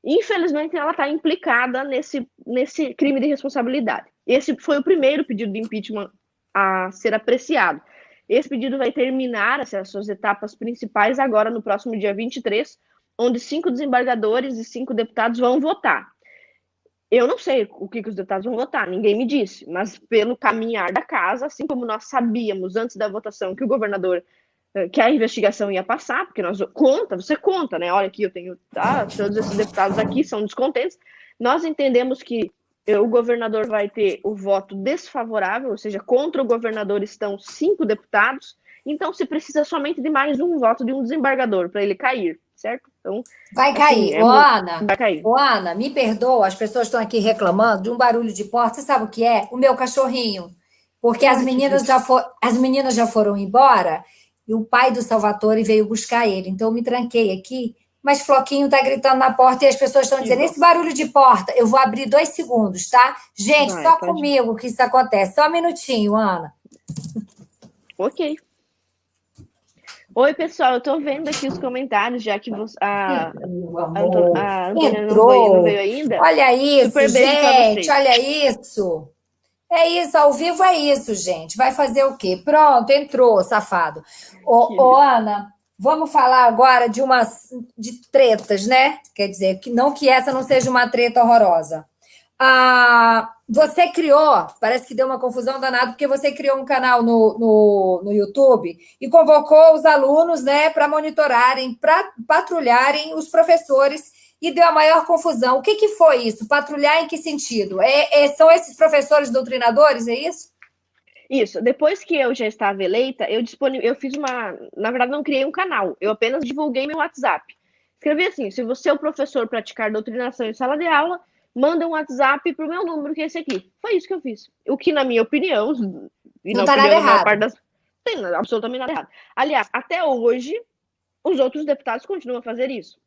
Infelizmente, ela está implicada nesse crime de responsabilidade. Esse foi o primeiro pedido de impeachment a ser apreciado. Esse pedido vai terminar as suas etapas principais agora no próximo dia 23, onde 5 desembargadores e 5 deputados vão votar. Eu não sei o que os deputados vão votar, ninguém me disse, mas pelo caminhar da casa, assim como nós sabíamos antes da votação que o governador, que a investigação ia passar, porque você conta, né? Olha aqui, eu tenho, todos esses deputados aqui são descontentes. Nós entendemos que o governador vai ter o voto desfavorável, ou seja, contra o governador estão 5 deputados, então se precisa somente de mais um voto de um desembargador para ele cair, certo? Então, vai cair. Assim, Ana, vai cair. Ana, me perdoa, as pessoas estão aqui reclamando de um barulho de porta. Você sabe o que é? O meu cachorrinho. Porque as meninas já foram embora e o pai do Salvatore veio buscar ele. Então, eu me tranquei aqui, mas Floquinho está gritando na porta e as pessoas estão dizendo, esse barulho de porta, eu vou abrir 2 segundos, tá? Gente, só comigo que isso acontece. Só um minutinho, Ana. Ok. Oi, pessoal, eu tô vendo aqui os comentários, já que a Antônia não veio ainda. Olha isso, gente, olha isso. É isso, ao vivo é isso, gente. Vai fazer o quê? Pronto, entrou, safado. Ô, Ana, vamos falar agora de tretas, né? Quer dizer, não que essa não seja uma treta horrorosa. Você criou, parece que deu uma confusão danada, porque você criou um canal no YouTube e convocou os alunos, né, para monitorarem, para patrulharem os professores e deu a maior confusão. O que foi isso? Patrulhar em que sentido? São esses professores doutrinadores, é isso? Isso. Depois que eu já estava eleita, eu fiz na verdade, não criei um canal, eu apenas divulguei meu WhatsApp. Escrevi assim, se você é o professor praticar doutrinação em sala de aula, manda um WhatsApp pro meu número, que é esse aqui. Foi isso que eu fiz. O que, na minha opinião, e não tá nada errado. Tem absolutamente nada errado. Aliás, até hoje, os outros deputados continuam a fazer isso.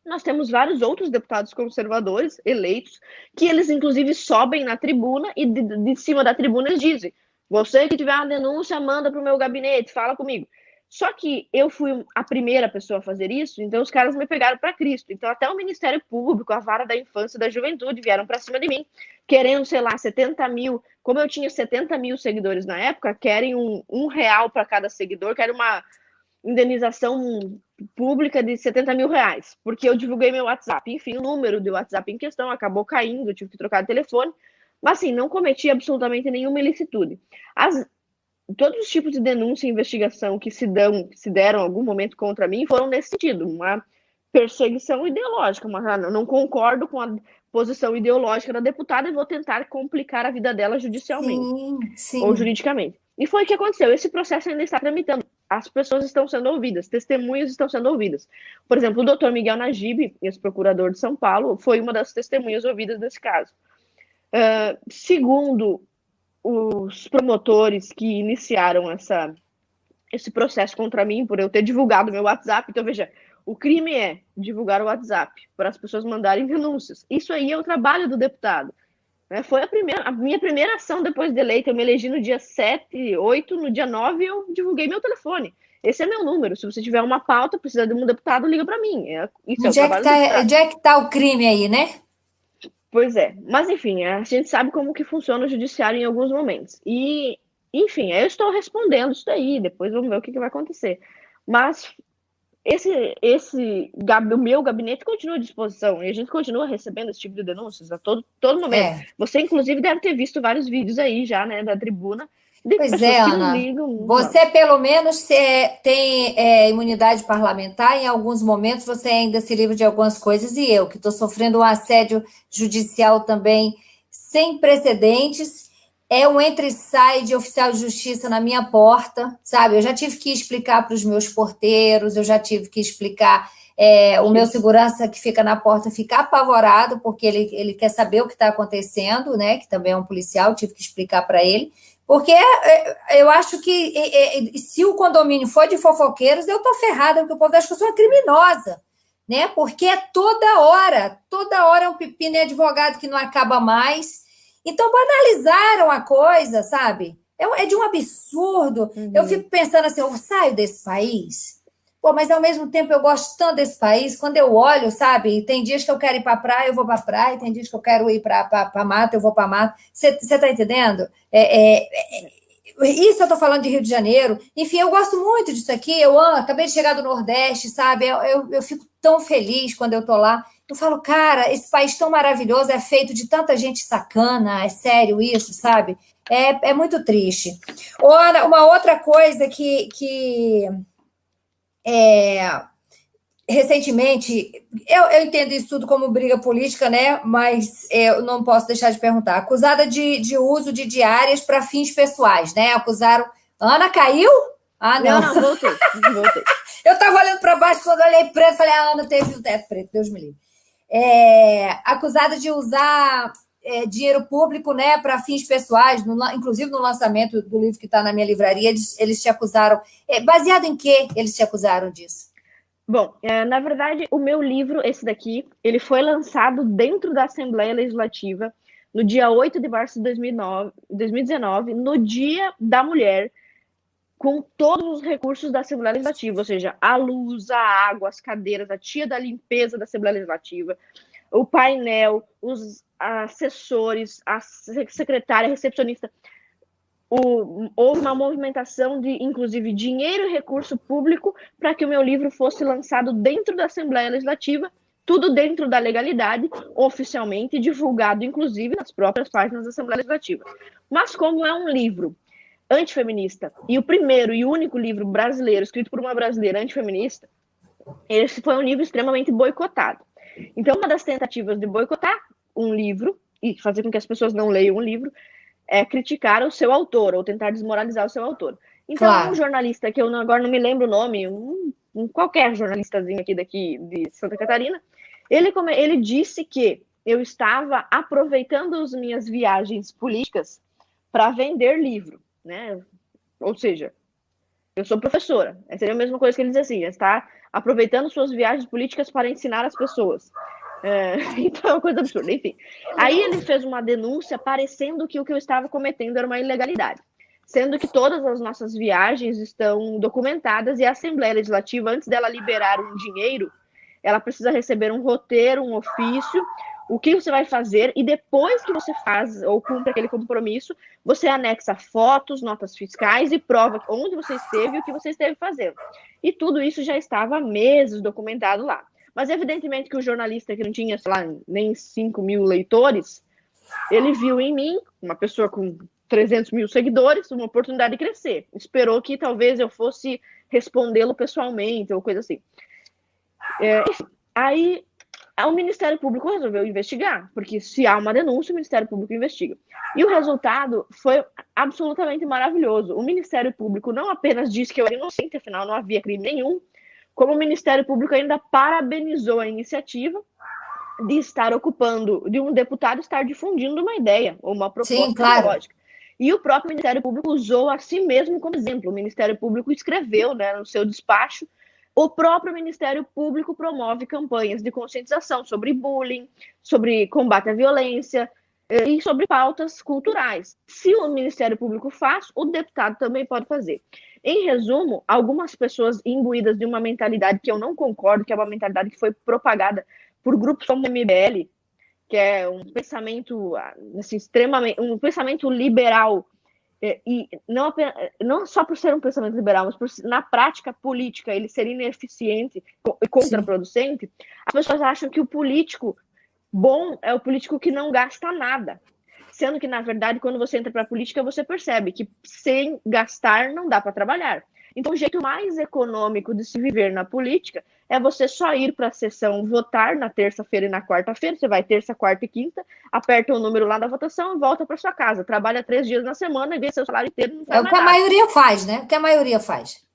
Nós temos vários outros deputados conservadores eleitos, que eles, inclusive, sobem na tribuna e de cima da tribuna eles dizem, você que tiver uma denúncia, manda pro meu gabinete, fala comigo. Só que eu fui a primeira pessoa a fazer isso, então os caras me pegaram para Cristo. Então até o Ministério Público, a Vara da Infância e da Juventude vieram para cima de mim, querendo, sei lá, 70 mil. Como eu tinha 70 mil seguidores na época, querem um real para cada seguidor, querem uma indenização pública de 70 mil reais, porque eu divulguei meu WhatsApp. Enfim, o número do WhatsApp em questão acabou caindo, eu tive que trocar de telefone. Mas assim, não cometi absolutamente nenhuma ilicitude. Todos os tipos de denúncia e investigação que se deram em algum momento contra mim foram nesse sentido, uma perseguição ideológica, mas não concordo com a posição ideológica da deputada e vou tentar complicar a vida dela judicialmente ou juridicamente. E foi o que aconteceu. Esse processo ainda está tramitando. As pessoas estão sendo ouvidas, testemunhas estão sendo ouvidas. Por exemplo, o doutor Miguel Najib, ex-procurador de São Paulo, foi uma das testemunhas ouvidas nesse caso. Segundo os promotores que iniciaram esse processo contra mim por eu ter divulgado meu WhatsApp. Então, veja, o crime é divulgar o WhatsApp para as pessoas mandarem denúncias. Isso aí é o trabalho do deputado. Foi a minha primeira ação depois de eleita. Eu me elegi no dia 7, 8, no dia 9 eu divulguei meu telefone. Esse é meu número. Se você tiver uma pauta, precisa de um deputado, liga para mim. Isso é o trabalho do deputado. Onde é que está o crime aí, né? Pois é, mas enfim, a gente sabe como que funciona o judiciário em alguns momentos. E, enfim, eu estou respondendo isso daí, depois vamos ver o que vai acontecer. Mas o meu gabinete continua à disposição e a gente continua recebendo esse tipo de denúncias a todo momento. Você, inclusive, deve ter visto vários vídeos aí já, né, da tribuna. Pois é, Ana, você pelo menos tem imunidade parlamentar, em alguns momentos você ainda se livra de algumas coisas, e eu, que estou sofrendo um assédio judicial também sem precedentes, é um entra e sai de oficial de justiça na minha porta, sabe? Eu já tive que explicar para os meus porteiros, eu já tive que explicar, o meu segurança que fica na porta fica apavorado, porque ele quer saber o que está acontecendo, né? Que também é um policial, tive que explicar para ele. Porque eu acho que se o condomínio for de fofoqueiros, eu estou ferrada, porque o povo acha que eu sou uma criminosa, né? Porque toda hora é um pepino de advogado que não acaba mais. Então, banalizaram a coisa, sabe? É de um absurdo. Uhum. Eu fico pensando assim, eu saio desse país, mas ao mesmo tempo eu gosto tanto desse país, quando eu olho, sabe? Tem dias que eu quero ir para a praia, eu vou para a praia, tem dias que eu quero ir para a mata, eu vou para a mata. Você está entendendo? Isso eu estou falando de Rio de Janeiro. Enfim, eu gosto muito disso aqui. Acabei de chegar do Nordeste, sabe? Eu fico tão feliz quando eu estou lá. Eu falo, cara, esse país tão maravilhoso é feito de tanta gente sacana, é sério isso, sabe? É muito triste. Ô, Ana, uma outra coisa que recentemente, eu entendo isso tudo como briga política, né? Mas eu não posso deixar de perguntar. Acusada de uso de diárias para fins pessoais, né? Acusaram. Ana caiu? Ah, não. Não, voltei. Eu estava olhando para baixo quando olhei preto, falei, a Ana teve um teto preto, Deus me livre. Acusada de usar dinheiro público, né, para fins pessoais, inclusive no lançamento do livro que está na minha livraria, eles te acusaram. Baseado em quê eles te acusaram disso? Bom, na verdade, o meu livro, esse daqui, ele foi lançado dentro da Assembleia Legislativa no dia 8 de março de 2019, no Dia da Mulher, com todos os recursos da Assembleia Legislativa, ou seja, a luz, a água, as cadeiras, a tia da limpeza da Assembleia Legislativa, o painel, os assessores, a secretária, a recepcionista. Houve uma movimentação de, inclusive, dinheiro e recurso público para que o meu livro fosse lançado dentro da Assembleia Legislativa, tudo dentro da legalidade, oficialmente divulgado, inclusive, nas próprias páginas da Assembleia Legislativa. Mas como é um livro antifeminista, e o primeiro e único livro brasileiro, escrito por uma brasileira antifeminista, esse foi um livro extremamente boicotado. Então, uma das tentativas de boicotar um livro, e fazer com que as pessoas não leiam um livro, é criticar o seu autor, ou tentar desmoralizar o seu autor. Então, claro, um jornalista, que agora não me lembro o nome, qualquer jornalistazinho aqui de Santa Catarina, ele disse que eu estava aproveitando as minhas viagens políticas para vender livro, né? Ou seja, eu sou professora. Seria a mesma coisa que ele diz assim, está aproveitando suas viagens políticas para ensinar as pessoas. Então é uma coisa absurda, enfim. Aí ele fez uma denúncia parecendo que o que eu estava cometendo era uma ilegalidade, sendo que todas as nossas viagens estão documentadas e a Assembleia Legislativa, antes dela liberar um dinheiro, ela precisa receber um roteiro, um ofício, o que você vai fazer, e depois que você faz ou cumpre aquele compromisso, você anexa fotos, notas fiscais e prova onde você esteve e o que você esteve fazendo. E tudo isso já estava há meses documentado lá. Mas, evidentemente, que o jornalista que não tinha, sei lá, nem 5 mil leitores, ele viu em mim, uma pessoa com 300 mil seguidores, uma oportunidade de crescer. Esperou que talvez eu fosse respondê-lo pessoalmente ou coisa assim. Aí, o Ministério Público resolveu investigar, porque se há uma denúncia, o Ministério Público investiga. E o resultado foi absolutamente maravilhoso. O Ministério Público não apenas disse que eu era inocente, afinal não havia crime nenhum, como o Ministério Público ainda parabenizou a iniciativa de estar ocupando, de um deputado estar difundindo uma ideia ou uma proposta ideológica. E o próprio Ministério Público usou a si mesmo como exemplo. O Ministério Público escreveu, né, no seu despacho, o próprio Ministério Público promove campanhas de conscientização sobre bullying, sobre combate à violência e sobre pautas culturais. Se o Ministério Público faz, o deputado também pode fazer. Em resumo, algumas pessoas imbuídas de uma mentalidade que eu não concordo, que é uma mentalidade que foi propagada por grupos como o MBL, que é um pensamento assim, extremamente, um pensamento liberal, e não só por ser um pensamento liberal, mas por, na prática política, ele ser ineficiente e contraproducente. Sim. As pessoas acham que o político bom é o político que não gasta nada. Sendo que, na verdade, quando você entra para a política, você percebe que sem gastar não dá para trabalhar. Então, o jeito mais econômico de se viver na política é você só ir para a sessão votar na terça-feira e na quarta-feira. Você vai terça, quarta e quinta, aperta o número lá da votação e volta para sua casa. Trabalha 3 dias na semana e ganha seu salário inteiro. Não faz o que a maioria faz, né? O que a maioria faz.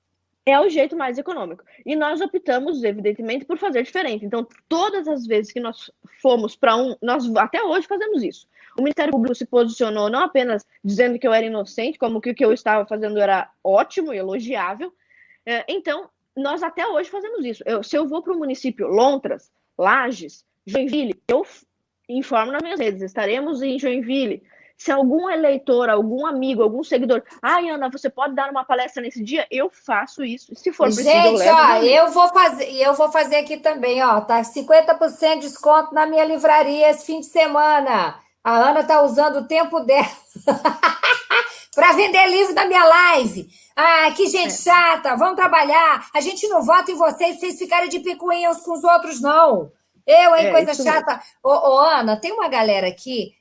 É o jeito mais econômico. E nós optamos, evidentemente, por fazer diferente. Então, todas as vezes que nós fomos para nós até hoje fazemos isso. O Ministério Público se posicionou não apenas dizendo que eu era inocente, como que o que eu estava fazendo era ótimo e elogiável. Então, nós até hoje fazemos isso. Se eu vou para o município Lontras, Lages, Joinville, eu informo nas minhas redes, estaremos em Joinville. Se algum eleitor, algum amigo, algum seguidor, Ana, você pode dar uma palestra nesse dia? Eu faço isso. Se for preciso, gente, eu levo. Eu vou fazer aqui também, ó. Tá 50% de desconto na minha livraria esse fim de semana. A Ana tá usando o tempo dela. para vender livro da minha live. Ah, que gente chata, vamos trabalhar. A gente não vota em vocês ficarem de picuinha uns com os outros, não. Eu, hein, coisa chata. Ô, Ana, tem uma galera aqui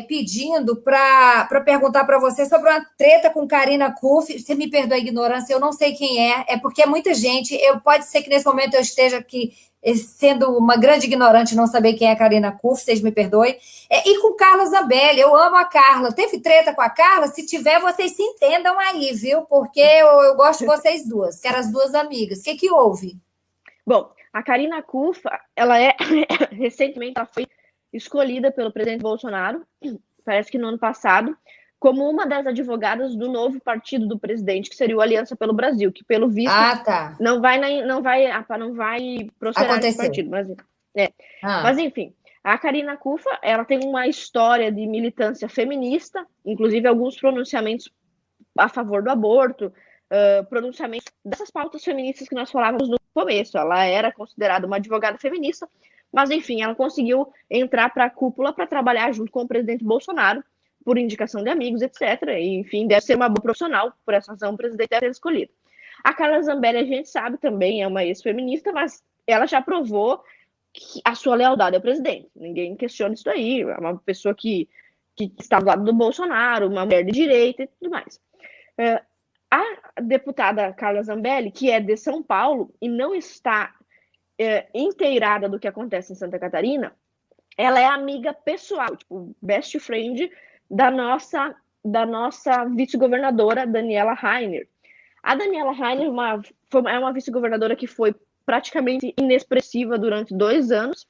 pedindo para perguntar para você sobre uma treta com Karina Kuff. Você me perdoa a ignorância, eu não sei quem é porque é muita gente. Pode ser que nesse momento eu esteja aqui sendo uma grande ignorante, não saber quem é a Karina Kuff, vocês me perdoem. E com Carla Zambelli, eu amo a Carla. Teve treta com a Carla? Se tiver, vocês se entendam aí, viu? Porque eu gosto de vocês duas, que eram as duas amigas. O que houve? Bom, a Karina Kuff, ela recentemente ela foi escolhida pelo presidente Bolsonaro, parece que no ano passado, como uma das advogadas do novo partido do presidente, que seria o Aliança pelo Brasil, que pelo visto não vai prosperar esse partido. Mas enfim, a Karina Kuff, ela tem uma história de militância feminista, inclusive alguns pronunciamentos a favor do aborto, pronunciamentos dessas pautas feministas que nós falávamos no começo. Ela era considerada uma advogada feminista, mas, enfim, ela conseguiu entrar para a cúpula para trabalhar junto com o presidente Bolsonaro, por indicação de amigos, etc. E, enfim, deve ser uma boa profissional, por essa razão o presidente deve ter escolhido. A Carla Zambelli, a gente sabe também, é uma ex-feminista, mas ela já provou a sua lealdade ao presidente. Ninguém questiona isso aí. É uma pessoa que está do lado do Bolsonaro, uma mulher de direita e tudo mais. A deputada Carla Zambelli, que é de São Paulo e não está inteirada do que acontece em Santa Catarina, ela é amiga pessoal, tipo, best friend da nossa vice-governadora Daniela Rainer. A Daniela Rainer é uma vice-governadora que foi praticamente inexpressiva durante 2 anos,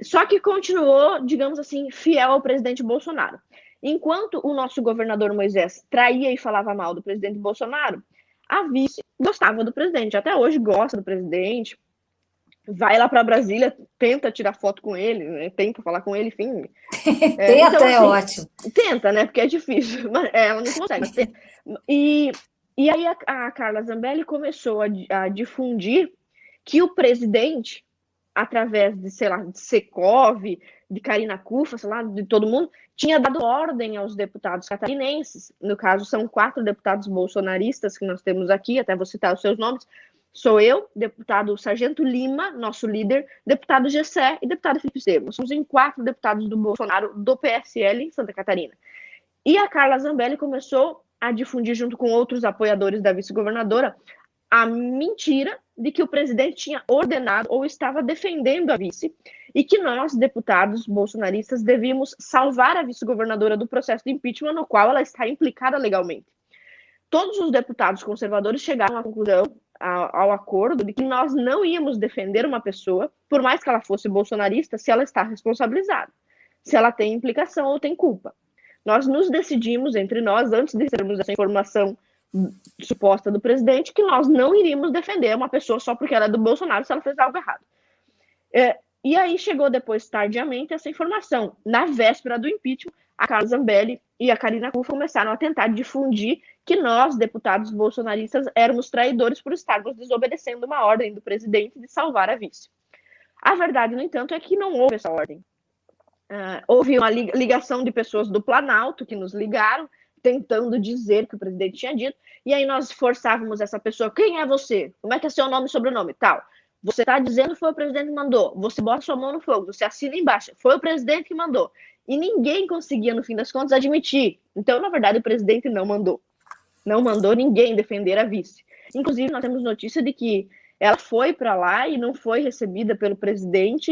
só que continuou, digamos assim, fiel ao presidente Bolsonaro. Enquanto o nosso governador Moisés traía e falava mal do presidente Bolsonaro, a vice gostava do presidente, até hoje gosta do presidente, vai lá para Brasília, tenta tirar foto com ele, né? Tenta falar com ele, enfim. Tenta, então, assim, ótimo. Tenta, né? Porque é difícil, mas ela não consegue, mas tenta. E aí a Carla Zambelli começou a difundir que o presidente, através de, sei lá, de Secov, de Karina Kuff, sei lá, de todo mundo, tinha dado ordem aos deputados catarinenses. No caso, são 4 deputados bolsonaristas que nós temos aqui, até vou citar os seus nomes. Sou eu, deputado Sargento Lima, nosso líder, deputado Gessé e deputado Felipe Estevam. Somos em 4 deputados do Bolsonaro, do PSL, em Santa Catarina. E a Carla Zambelli começou a difundir, junto com outros apoiadores da vice-governadora, a mentira de que o presidente tinha ordenado ou estava defendendo a vice e que nós, deputados bolsonaristas, devíamos salvar a vice-governadora do processo de impeachment no qual ela está implicada legalmente. Todos os deputados conservadores chegaram à conclusão, ao acordo, de que nós não íamos defender uma pessoa, por mais que ela fosse bolsonarista, se ela está responsabilizada, se ela tem implicação ou tem culpa. Nós nos decidimos entre nós, antes de termos essa informação suposta do presidente, que nós não iríamos defender uma pessoa só porque ela é do Bolsonaro se ela fez algo errado. E aí chegou depois, tardiamente, essa informação. Na véspera do impeachment, a Carla Zambelli e a Karina Kuff começaram a tentar difundir que nós, deputados bolsonaristas, éramos traidores por estarmos desobedecendo uma ordem do presidente de salvar a vice. A verdade, no entanto, é que não houve essa ordem. Houve uma ligação de pessoas do Planalto que nos ligaram, tentando dizer que o presidente tinha dito, e aí nós forçávamos essa pessoa: quem é você? Como é que é seu nome e sobrenome? Tal. Você está dizendo que foi o presidente que mandou, você bota sua mão no fogo, você assina embaixo, foi o presidente que mandou. E ninguém conseguia, no fim das contas, admitir. Então, na verdade, o presidente não mandou. Não mandou ninguém defender a vice. Inclusive, nós temos notícia de que ela foi para lá e não foi recebida pelo presidente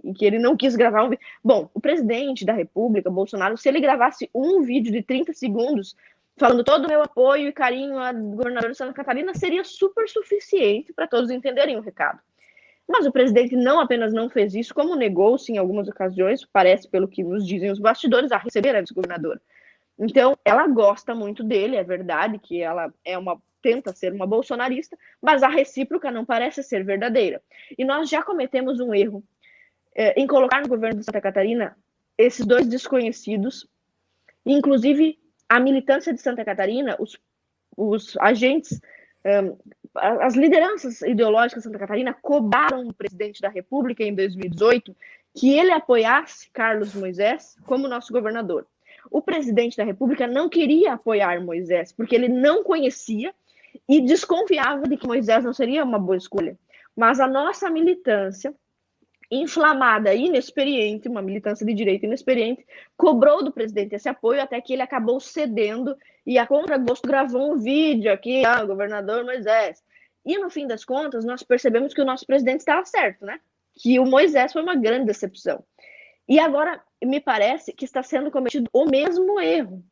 e que ele não quis gravar um vídeo. Bom, o presidente da República, Bolsonaro, se ele gravasse um vídeo de 30 segundos falando todo o meu apoio e carinho à governadora de Santa Catarina, seria super suficiente para todos entenderem o recado. Mas o presidente não apenas não fez isso, como negou-se em algumas ocasiões, parece pelo que nos dizem os bastidores, a receber a vice-governadora. Então, ela gosta muito dele, é verdade que ela tenta ser uma bolsonarista, mas a recíproca não parece ser verdadeira. E nós já cometemos um erro em colocar no governo de Santa Catarina esses 2 desconhecidos, inclusive a militância de Santa Catarina, os agentes, as lideranças ideológicas de Santa Catarina cobraram o presidente da República em 2018 que ele apoiasse Carlos Moisés como nosso governador. o presidente da República não queria apoiar Moisés, porque ele não conhecia e desconfiava de que Moisés não seria uma boa escolha. Mas a nossa militância, inflamada e inexperiente, uma militância de direita inexperiente, cobrou do presidente esse apoio até que ele acabou cedendo e a contragosto gravou um vídeo aqui, governador Moisés. E no fim das contas, nós percebemos que o nosso presidente estava certo, né? Que o Moisés foi uma grande decepção. E agora me parece que está sendo cometido o mesmo erro.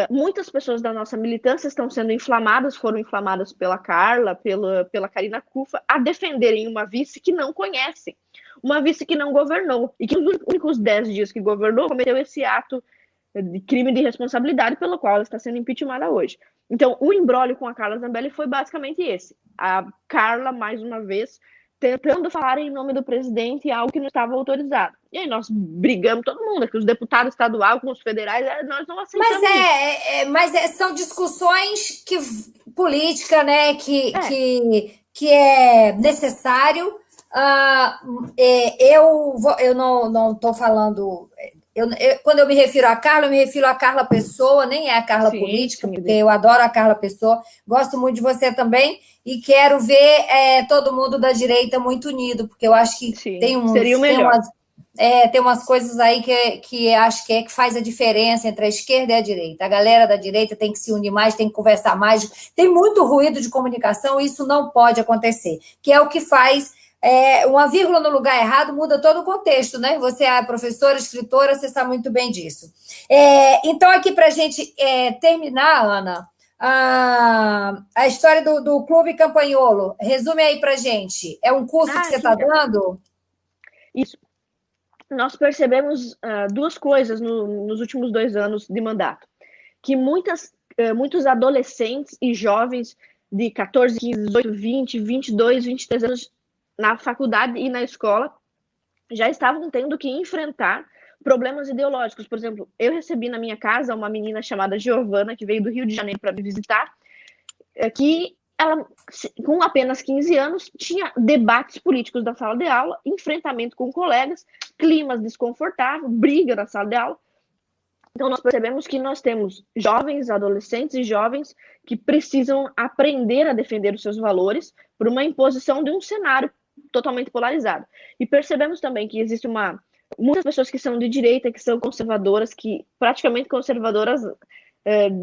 Muitas pessoas da nossa militância estão sendo inflamadas, foram inflamadas pela Carla, pela Karina Cufa, a defenderem uma vice que não conhecem, uma vice que não governou, e que nos únicos 10 dias que governou, cometeu esse ato de crime de responsabilidade pelo qual ela está sendo impeachmentada hoje. Então, o imbróglio com a Carla Zambelli foi basicamente esse. A Carla, mais uma vez, tentando falar em nome do presidente algo que não estava autorizado. E aí nós brigamos todo mundo, aqui os deputados estaduais com os federais, nós não aceitamos mas são discussões política, né, que é necessário. Eu não estou falando... quando eu me refiro a Carla, eu me refiro a Carla Pessoa, nem é a Carla política, porque eu adoro a Carla Pessoa, gosto muito de você também, e quero ver todo mundo da direita muito unido, porque eu acho que seria o melhor. Tem umas coisas aí que acho que faz a diferença entre a esquerda e a direita. A galera da direita tem que se unir mais, tem que conversar mais, tem muito ruído de comunicação, e isso não pode acontecer, que é o que faz... uma vírgula no lugar errado muda todo o contexto, né? Você é professora, escritora, você sabe muito bem disso. Então, aqui para a gente terminar, Ana, a história do Clube Campanholo, resume aí para a gente. É um curso que você está dando? Isso. Nós percebemos duas coisas nos últimos 2 anos de mandato. Que muitos adolescentes e jovens de 14, 15, 18, 20, 22, 23 anos na faculdade e na escola, já estavam tendo que enfrentar problemas ideológicos. Por exemplo, eu recebi na minha casa uma menina chamada Giovana, que veio do Rio de Janeiro para me visitar, que ela, com apenas 15 anos, tinha debates políticos na sala de aula, enfrentamento com colegas, climas desconfortáveis, briga na sala de aula. Então, nós percebemos que nós temos jovens, adolescentes e jovens que precisam aprender a defender os seus valores por uma imposição de um cenário totalmente polarizado. E percebemos também que existe muitas pessoas que são de direita, que são conservadoras, que praticamente conservadoras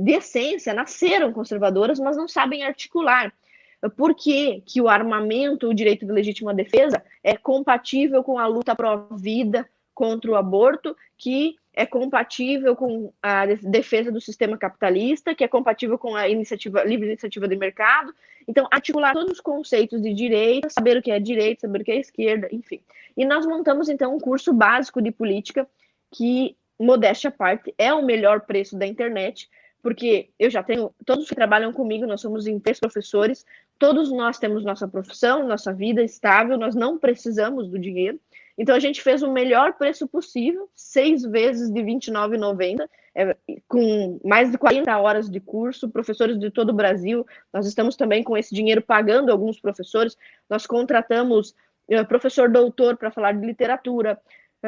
de essência, nasceram conservadoras, mas não sabem articular. Por que o armamento, o direito de legítima defesa, é compatível com a luta pró-vida contra o aborto, que é compatível com a defesa do sistema capitalista, que é compatível com a livre iniciativa de mercado. Então, articular todos os conceitos de direita, saber o que é direita, saber o que é esquerda, enfim. E nós montamos, então, um curso básico de política que, modéstia à parte, é o melhor preço da internet, porque eu já tenho, todos que trabalham comigo, nós somos em 3 professores, todos nós temos nossa profissão, nossa vida estável, nós não precisamos do dinheiro. Então, a gente fez o melhor preço possível, 6 vezes de R$ 29,90, com mais de 40 horas de curso, professores de todo o Brasil. Nós estamos também com esse dinheiro pagando alguns professores. Nós contratamos professor doutor para falar de literatura,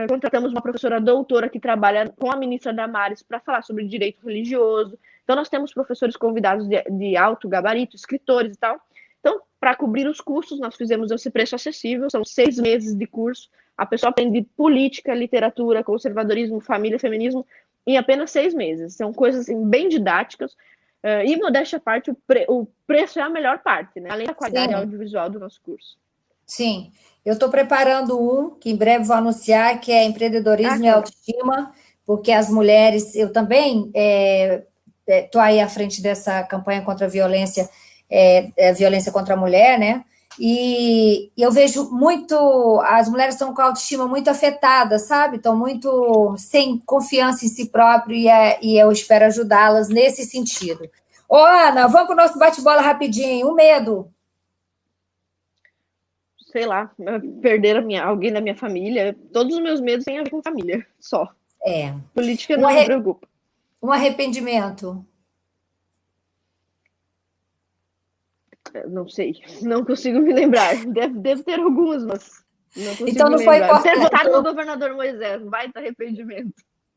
contratamos uma professora doutora que trabalha com a ministra Damares para falar sobre direito religioso. Então, nós temos professores convidados de alto gabarito, escritores e tal. Então, para cobrir os custos, nós fizemos esse preço acessível, são 6 meses de curso. A pessoa aprende política, literatura, conservadorismo, família, feminismo em apenas 6 meses. São coisas assim, bem didáticas. E, modéstia à parte, o preço é a melhor parte, né? Além da qualidade audiovisual do nosso curso. Sim, eu estou preparando um, que em breve vou anunciar, que é empreendedorismo e autoestima, porque as mulheres, eu também estou aí à frente dessa campanha contra a violência, violência contra a mulher, né? E eu vejo muito, as mulheres estão com a autoestima muito afetada, sabe? Estão muito sem confiança em si próprio e eu espero ajudá-las nesse sentido. Ô, Ana, vamos para o nosso bate-bola rapidinho. O medo. Sei lá, perder alguém da minha família. Todos os meus medos têm a ver com família, só. Política não me preocupa. Um arrependimento. Não sei, não consigo me lembrar. Deve ter algumas, mas não consigo então, não me foi lembrar. importante. Ter votado no governador Moisés, baita arrependimento.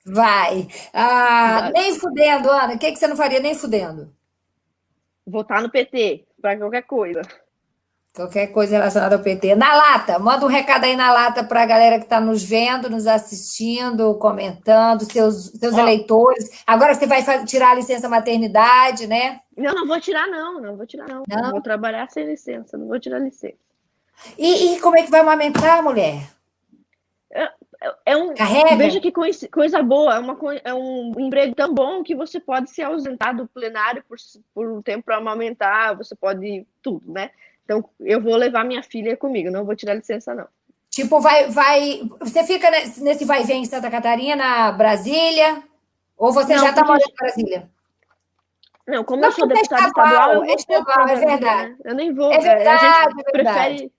Vai. Vai. Nem fudendo, Ana. O que você não faria nem fudendo? Votar no PT, para qualquer coisa. Qualquer coisa relacionada ao PT. Na lata, manda um recado aí na lata para a galera que está nos vendo, nos assistindo, comentando, seus Ó, eleitores. Agora você vai tirar a licença maternidade, né? não vou tirar, não. Não vou tirar, não. Não? Vou trabalhar sem licença, não vou tirar licença. E como é que vai amamentar, mulher? Carrega? Veja que coisa boa, é um emprego tão bom que você pode se ausentar do plenário por um tempo para amamentar, você pode tudo, né? Então, eu vou levar minha filha comigo, não vou tirar licença, não. Tipo, você fica nesse vai e vem em Santa Catarina, Brasília? Ou você já Não, está porque morando em Brasília? não, como eu Não, sou porque deputada estadual, eu é vou pouco estadual, para é Brasília, verdade. né? Eu nem vou. É A gente verdade, é verdade.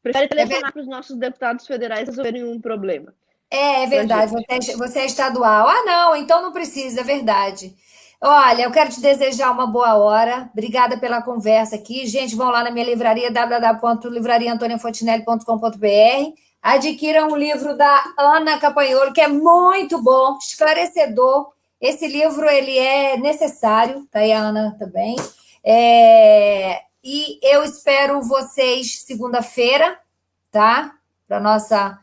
prefere É verdade. telefonar para os nossos deputados federais resolverem um problema É para verdade, gente. você é estadual. Ah, não, então não precisa, é verdade. Olha, eu quero te desejar uma boa hora. Obrigada pela conversa aqui. Gente, vão lá na minha livraria, www.livrariaantoniafontinelli.com.br. Adquiram o livro da Ana Campagnolo, que é muito bom, esclarecedor. Esse livro, ele é necessário, tá aí a Ana também. E eu espero vocês segunda-feira, tá? Para nossa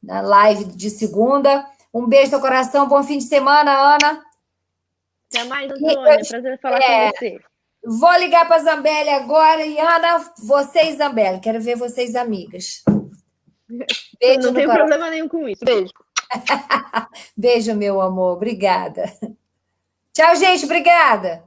na live de segunda. Um beijo no coração, bom fim de semana, Ana. Até mais, Antônia. Prazer falar com você. Vou ligar para a Zambelli agora. E, Ana, vocês, Zambelli. Quero ver vocês, amigas. Beijo não tenho problema nenhum com isso. Beijo. Beijo, meu amor. Obrigada. Tchau, gente. Obrigada.